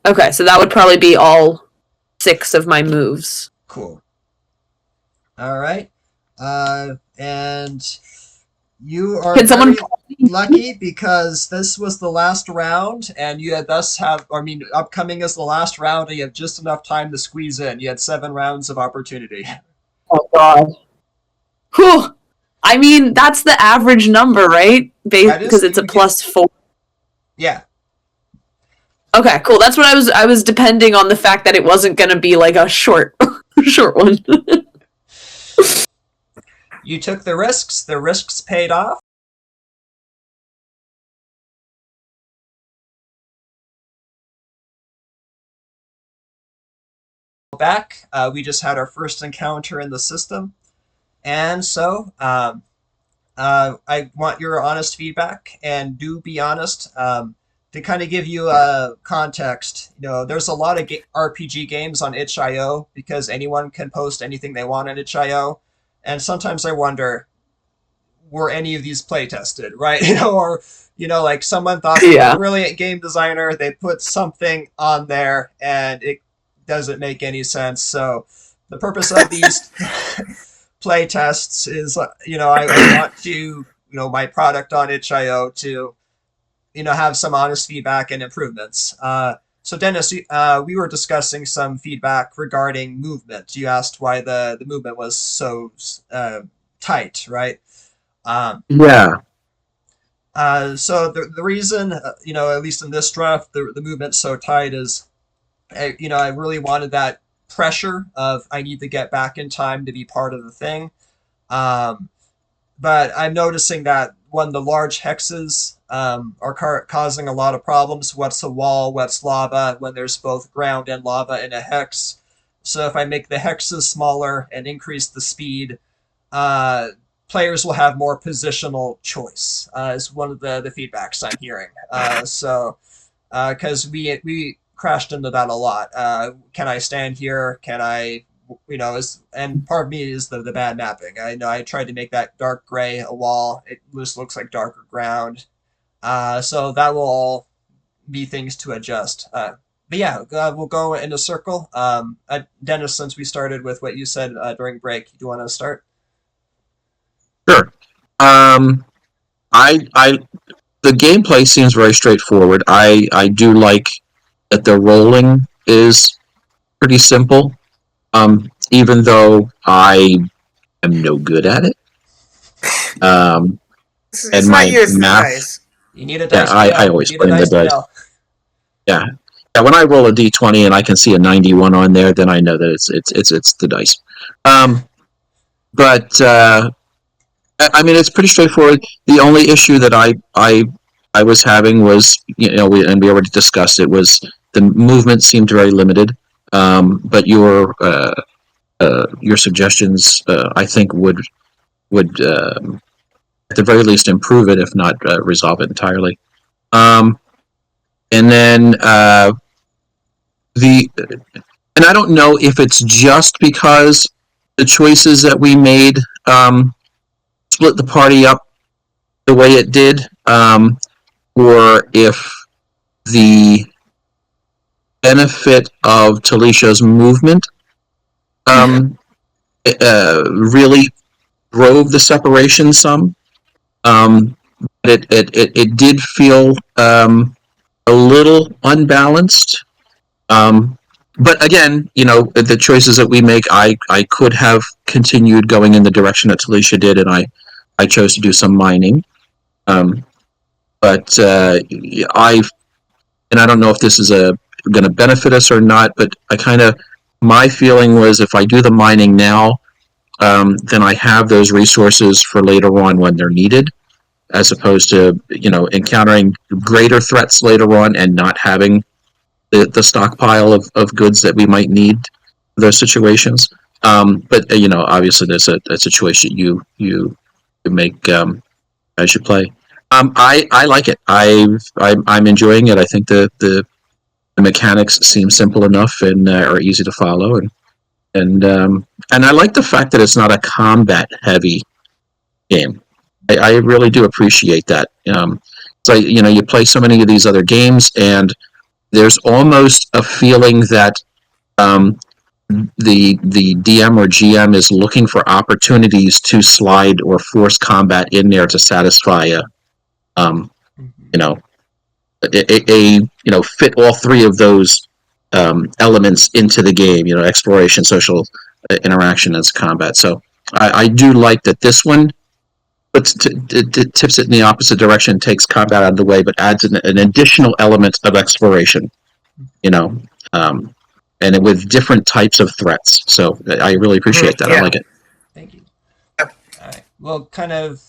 Okay, so that would probably be all 6 of my moves.
Cool. All right. And you are
Can someone
very lucky because this was the last round, and you had thus have, upcoming is the last round, and you have just enough time to squeeze in. You had 7 rounds of opportunity.
Oh god. Whew. I mean, that's the average number, right? Because it's a +4.
Yeah.
Okay, cool. That's what I was depending on the fact that it wasn't gonna be like a short one.
You took the risks paid off. Back, we just had our first encounter in the system, and so I want your honest feedback, and do be honest. To kind of give you a context, there's a lot of RPG games on itch.io because anyone can post anything they want on itch.io, and sometimes I wonder, were any of these play tested, right? Or like someone thought they were a brilliant game designer, they put something on there and it doesn't make any sense. So the purpose of these play tests is, I want to, my product on itch.io to, have some honest feedback and improvements. So Dennis, we were discussing some feedback regarding movement. You asked why the movement was so tight, right?
Yeah.
So the reason, at least in this draft, the movement's so tight is, I really wanted that pressure of I need to get back in time to be part of the thing. But I'm noticing that when the large hexes are causing a lot of problems. What's a wall? What's lava? When there's both ground and lava in a hex. So if I make the hexes smaller and increase the speed, players will have more positional choice. Is one of the feedbacks I'm hearing. Because we crashed into that a lot. Can I stand here? Can I? And part of me is the bad mapping. I know I tried to make that dark gray a wall. It just looks like darker ground. So that will all be things to adjust. But yeah, we'll go in a circle. Dennis, since we started with what you said during break, do you want to start?
Sure. The gameplay seems very straightforward. I do like that the rolling is pretty simple. Even though I am no good at it.
It's not you, it's
math,
the dice.
You need a dice.
I always blame the dice. Yeah. When I roll a d20 and I can see a 91 on there, then I know that it's the dice. But I mean, it's pretty straightforward. The only issue that I was having was, we already discussed it, was the movement seemed very limited. But your suggestions, I think, would at the very least improve it, if not resolve it entirely. And then and I don't know if it's just because the choices that we made split the party up the way it did, or if the benefit of Tal'eshia's movement really drove the separation some. It did feel a little unbalanced. But again, the choices that we make, I could have continued going in the direction that Tal'eshia did, and I chose to do some mining. But I don't know if this is going to benefit us or not, but my feeling was, if I do the mining now, then I have those resources for later on when they're needed, as opposed to encountering greater threats later on and not having the stockpile of goods that we might need for those situations. But obviously that's a choice that you make as you play. I like it. I'm enjoying it. I think the mechanics seem simple enough and are easy to follow, and I like the fact that it's not a combat heavy game. I really do appreciate that. So you play so many of these other games, and there's almost a feeling that the DM or GM is looking for opportunities to slide or force combat in there to satisfy you know fit all three of those elements into the game. Exploration, social interaction, as combat. So I do like that this one tips it in the opposite direction, takes combat out of the way, but adds an additional element of exploration. And with different types of threats. So I really appreciate that.
Yeah.
I like it.
Thank you.
Yep.
All right. Well, kind of,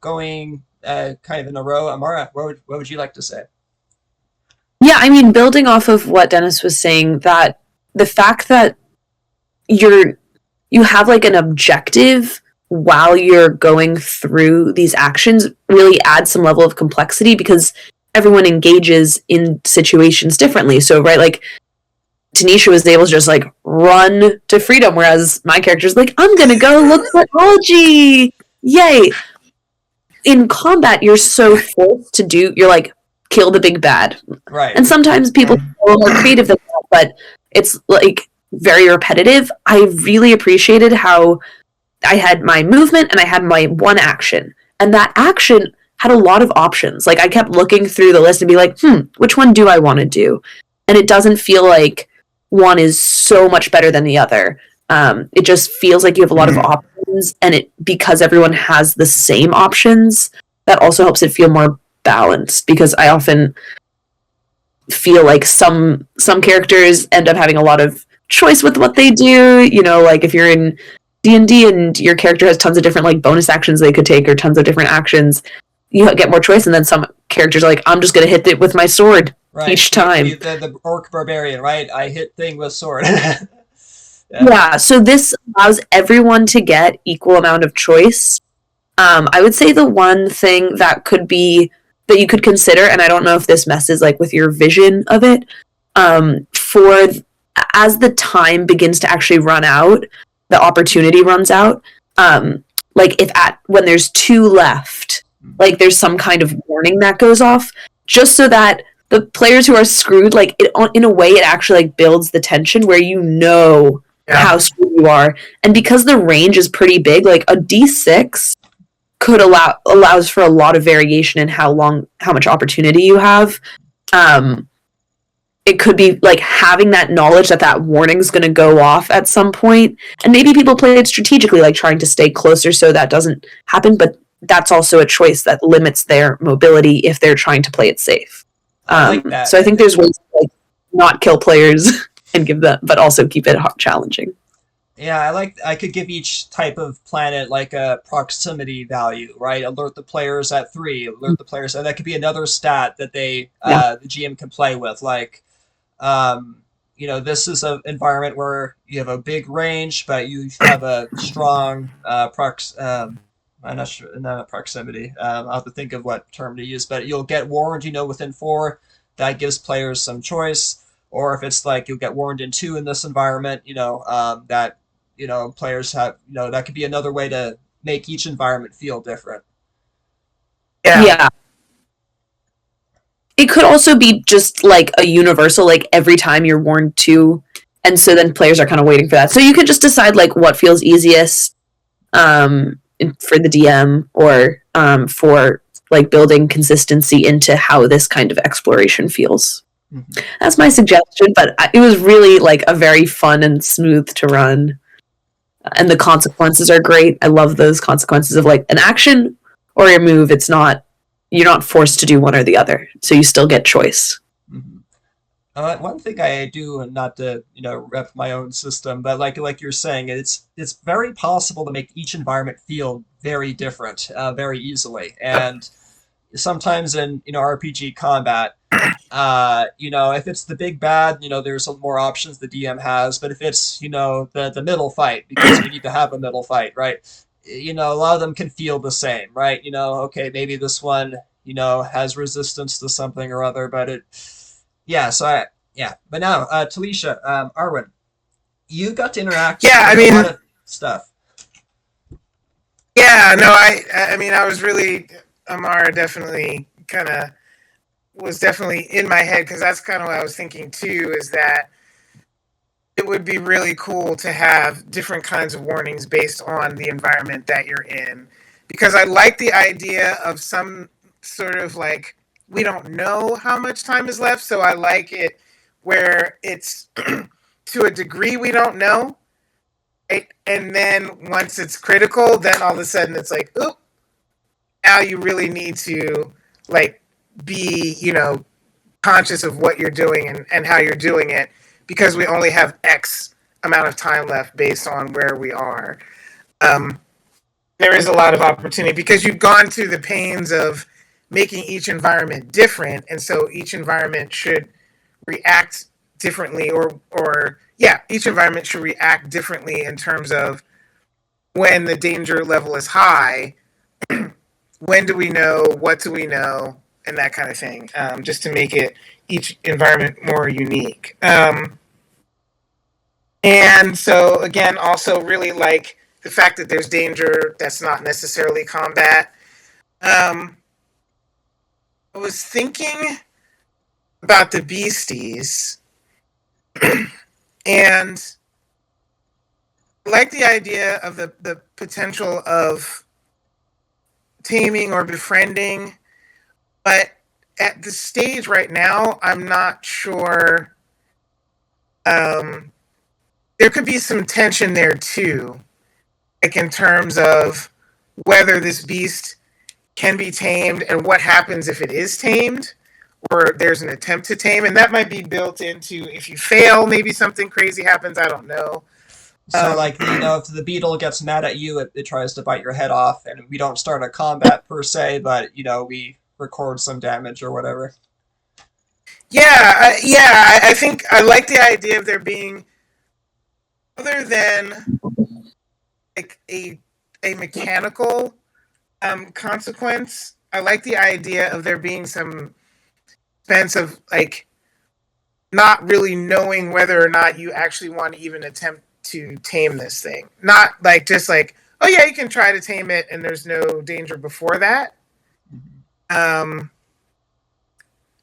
going kind of in a row. Amara, what would you like to say?
Yeah, I mean, building off of what Dennis was saying, that the fact that you have like an objective while you're going through these actions really adds some level of complexity, because everyone engages in situations differently. So, right, like Tanisha was able to just like run to freedom, whereas my character's like, I'm gonna go look for algae. Yay! In combat, you're so forced to you're like, kill the big bad.
Right.
And sometimes people are a little more creative than that, but it's like very repetitive. I really appreciated how I had my movement and I had my one action. And that action had a lot of options. Like, I kept looking through the list and be like, which one do I want to do? And it doesn't feel like one is so much better than the other. It just feels like you have a lot of options, and because everyone has the same options, that also helps it feel more balanced, because I often feel like some characters end up having a lot of choice with what they do. Like if you're in D&D and your character has tons of different like bonus actions they could take, or tons of different actions, you get more choice. And then some characters are like, I'm just going to hit it with my sword each time.
The orc barbarian, right? I hit thing with sword.
Yeah, so this allows everyone to get equal amount of choice. I would say the one thing that you could consider, and I don't know if this messes like with your vision of it, as the time begins to actually run out, the opportunity runs out. Like when there's 2 left, like there's some kind of warning that goes off, just so that the players who are screwed, like in a way, it actually like builds the tension where how screwed you are. And because the range is pretty big, like a D6 allows for a lot of variation in how much opportunity you have. It could be like having that knowledge that warning's going to go off at some point, and maybe people play it strategically, like trying to stay closer so that doesn't happen, but that's also a choice that limits their mobility if they're trying to play it safe.
I like that.
So I think there's ways to like not kill players and give them, but also keep it challenging.
Yeah, I could give each type of planet like a proximity value, right? Alert the players at 3, alert the players, and that could be another stat that the GM can play with. Like, this is an environment where you have a big range, but you have a strong I'm not sure, not proximity. I'll have to think of what term to use, but you'll get warned, within 4. That gives players some choice. Or if it's like you'll get warned in 2 in this environment, that players have, that could be another way to make each environment feel different.
Yeah. It could also be just like a universal, like every time you're warned 2, and so then players are kind of waiting for that. So you could just decide like what feels easiest for the DM, or for like building consistency into how this kind of exploration feels. Mm-hmm. That's my suggestion, but it was really like a very fun and smooth to run. And the consequences are great. I love those consequences of like an action or a move. You're not forced to do one or the other, so you still get choice.
Mm-hmm. One thing I do, and not to rep my own system, but like you're saying, it's very possible to make each environment feel very different, very easily. And sometimes in RPG combat, if it's the big bad, there's some more options the DM has. But if it's the middle fight, because we need to have a middle fight, right? A lot of them can feel the same, right? Okay, maybe this one has resistance to something or other, but but now Tal'eshia, Arwen, you got to interact with a lot of stuff.
Yeah, no, I mean, I was really Amara definitely was definitely in my head, because that's kind of what I was thinking too, is that it would be really cool to have different kinds of warnings based on the environment that you're in. Because I like the idea of some sort of like, we don't know how much time is left, so I like it where it's to a degree we don't know. Right? And then once it's critical, then all of a sudden it's like, oop, now you really need to like be, conscious of what you're doing and how you're doing it, because we only have X amount of time left based on where we are. There is a lot of opportunity because you've gone through the pains of making each environment different, and so each environment should react differently, or yeah, each environment should react differently in terms of when the danger level is high. When do we know? What do we know? And that kind of thing, just to make it each environment more unique. And so, again, also really like the fact that there's danger that's not necessarily combat. I was thinking about the beasties, and I like the idea of the potential of taming or befriending, but at the stage right now, I'm not sure. There could be some tension there too, like in terms of whether this beast can be tamed and what happens if it is tamed, or there's an attempt to tame, and that might be built into if you fail, maybe something crazy happens. I don't know.
So, like, if the beetle gets mad at you, it tries to bite your head off, and we don't start a combat per se, but, we record some damage or whatever.
Yeah, I think I like the idea of there being, other than like a mechanical consequence. I like the idea of there being some sense of like not really knowing whether or not you actually want to even attempt to tame this thing. Not like just like, oh yeah, you can try to tame it and there's no danger before that. I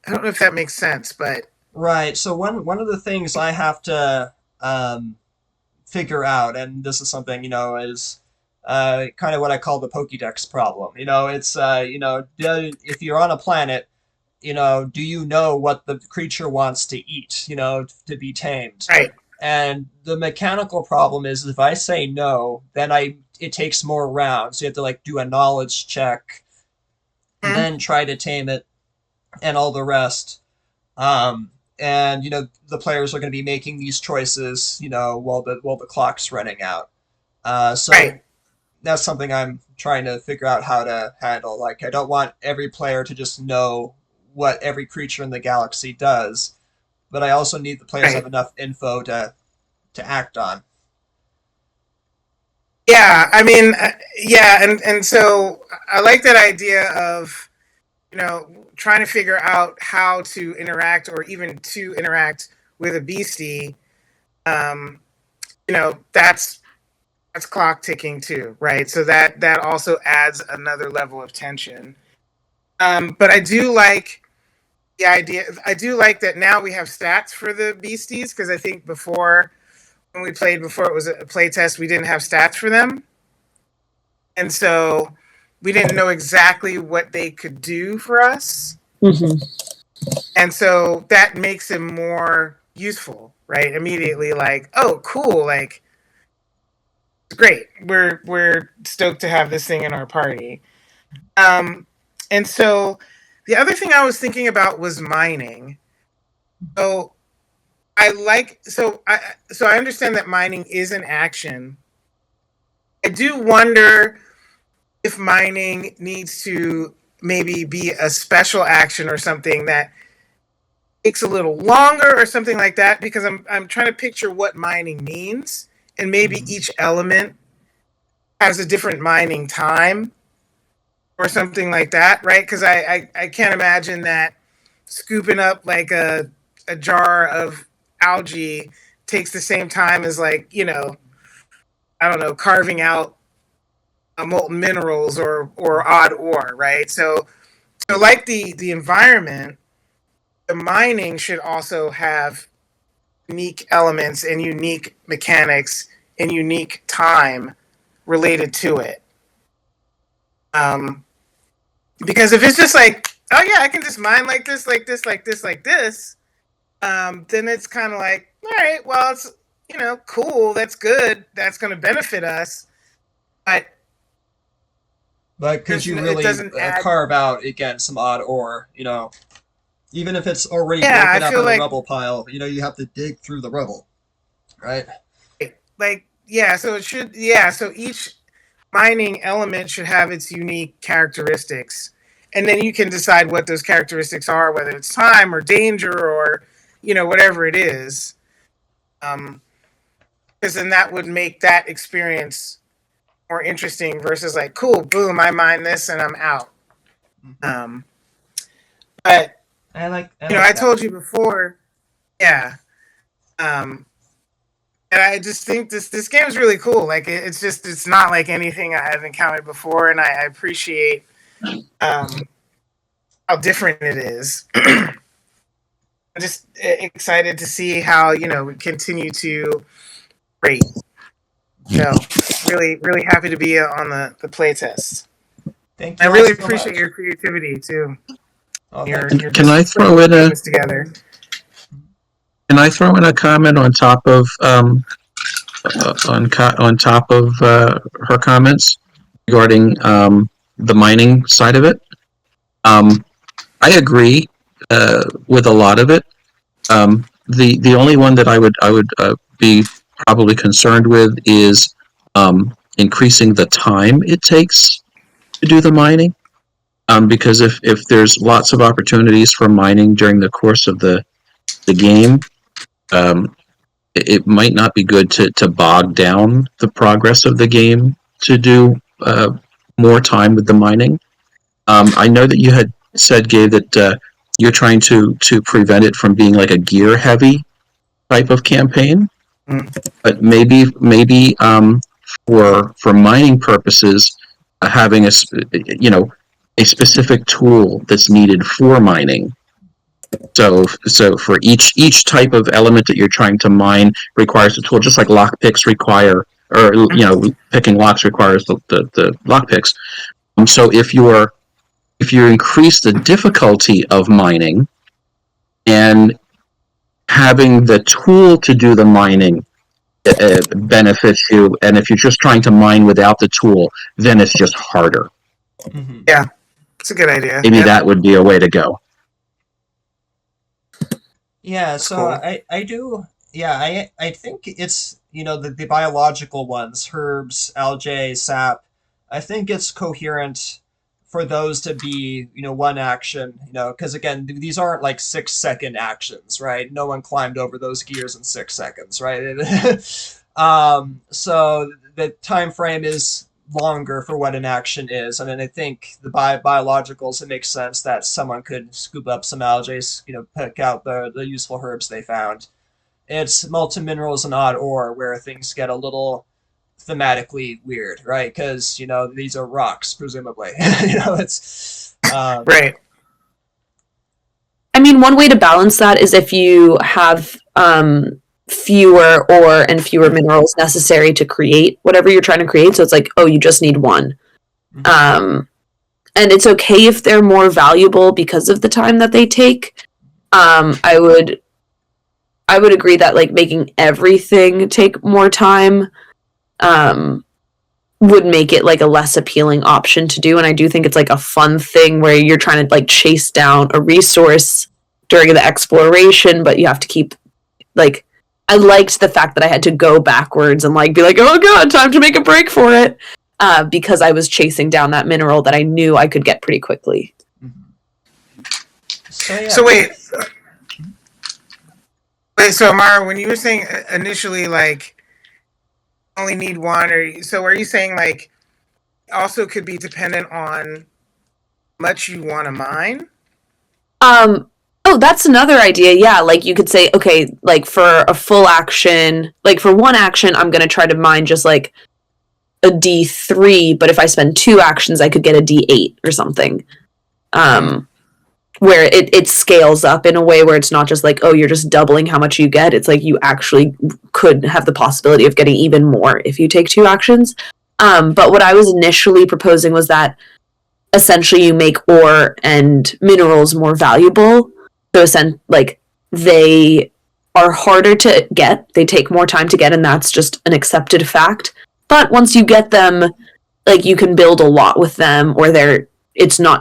don't know if that makes sense, but
Right. So one of the things I have to figure out, and this is something is kind of what I call the Pokédex problem. It's if you're on a planet, do you know what the creature wants to eat? To be tamed.
right.
And the mechanical problem is if I say no, then it takes more rounds. So you have to like do a knowledge check, and then try to tame it, and all the rest. And the players are going to be making these choices, while the clock's running out. So
Right.
that's something I'm trying to figure out how to handle. Like, I don't want every player to just know what every creature in the galaxy does, but I also need the players to have enough info to act on.
Yeah, I mean, yeah, and so I like that idea of trying to figure out how to interact or even to interact with a beastie. Um, that's clock ticking too, right? So that also adds another level of tension. But I do like the idea. I do like that now we have stats for the beasties, because I think before, when we played before it was a playtest, we didn't have stats for them. And so we didn't know exactly what they could do for us.
Mm-hmm.
And so that makes them more useful, right? Immediately, like, oh, cool, like, great. We're stoked to have this thing in our party. And so the other thing I was thinking about was mining. So I understand that mining is an action. I do wonder if mining needs to maybe be a special action or something that takes a little longer or something like that, because I'm trying to picture what mining means, and maybe each element has a different mining time or something like that, right? Because I can't imagine that scooping up like a jar of algae takes the same time as like, I don't know, carving out molten minerals or odd ore, right? So like the environment, the mining should also have unique elements and unique mechanics and unique time related to it. Because if it's just like, oh yeah, I can just mine like this, like this, like this, like this, then it's kind of like, all right, well, it's, cool, that's good, that's going to benefit us,
but could you really carve out again some odd ore? Even if it's already broken up in a rubble pile, you have to dig through the rubble, right?
Like, yeah, so it should, so each mining element should have its unique characteristics. And then you can decide what those characteristics are, whether it's time or danger or, whatever it is. Because then that would make that experience more interesting versus like, cool, boom, I mine this and I'm out. But I told you before, yeah. And I just think this game is really cool. Like it's not like anything I have encountered before, and I appreciate how different it is. I'm just excited to see how we continue to rate. So really, really happy to be on the playtest.
Thank you.
I really appreciate your creativity too.
Can I throw in
together?
Can I throw in a comment on top of her comments regarding the mining side of it? I agree with a lot of it. The only one that I would be probably concerned with is increasing the time it takes to do the mining. Because if there's lots of opportunities for mining during the course of the game, it might not be good to bog down the progress of the game to do more time with the mining. I know that you had said, Gabe, that you're trying to prevent it from being like a gear-heavy type of campaign. But maybe for mining purposes, having a specific tool that's needed for mining. So for each type of element that you're trying to mine requires a tool, just like lockpicks require, or picking locks requires the lockpicks. So if you increase the difficulty of mining and having the tool to do the mining benefits you, and if you're just trying to mine without the tool, then it's just harder.
Mm-hmm.
Yeah, it's a good idea.
Maybe that would be a way to go.
Yeah, so cool. I do. Yeah, I think it's the biological ones, herbs, algae, sap. I think it's coherent for those to be one action. Because again, these aren't like 6-second actions, right? No one climbed over those gears in 6 seconds, right? So the time frame is longer for what an action is. And then I think the biologicals, it makes sense that someone could scoop up some algae, pick out the useful herbs they found. It's molten minerals and odd ore where things get a little thematically weird, right? Because these are rocks, presumably. It's
right.
I mean, one way to balance that is if you have fewer ore and fewer minerals necessary to create whatever you're trying to create. So it's like, oh, you just need one. Mm-hmm. And it's okay if they're more valuable because of the time that they take. I would agree that like making everything take more time would make it like a less appealing option to do. And I do think it's like a fun thing where you're trying to like chase down a resource during the exploration, but you have to keep like, I liked the fact that I had to go backwards and like be like, oh god, time to make a break for it, because I was chasing down that mineral that I knew I could get pretty quickly.
Mm-hmm.
So wait, so Amara, when you were saying initially like only need one, so are you saying like also could be dependent on how much you want to mine?
Oh, that's another idea. Yeah, like you could say, okay, like for a full action, like for one action, I'm going to try to mine just like a D3, but if I spend 2 actions, I could get a D8 or something. Where it scales up in a way where it's not just like, oh, you're just doubling how much you get. It's like you actually could have the possibility of getting even more if you take 2 actions. But what I was initially proposing was that essentially you make ore and minerals more valuable. So like they are harder to get, they take more time to get, and that's just an accepted fact. But once you get them, like you can build a lot with them, or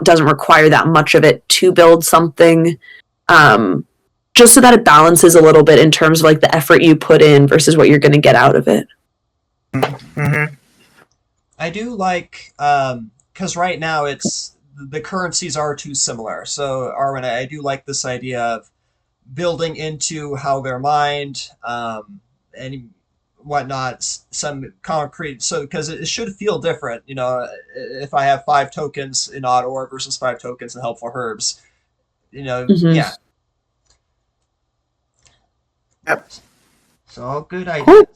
doesn't require that much of it to build something. Just so that it balances a little bit in terms of like the effort you put in versus what you're going to get out of it.
Mm-hmm.
I do like, because right now the currencies are too similar. So, Arwen, I do like this idea of building into how they're mined, and whatnot, some concrete, so because it should feel different, if I have 5 tokens in odd ore versus 5 tokens in helpful herbs,
Mm-hmm.
yeah.
Yep.
So all good ideas.
Cool.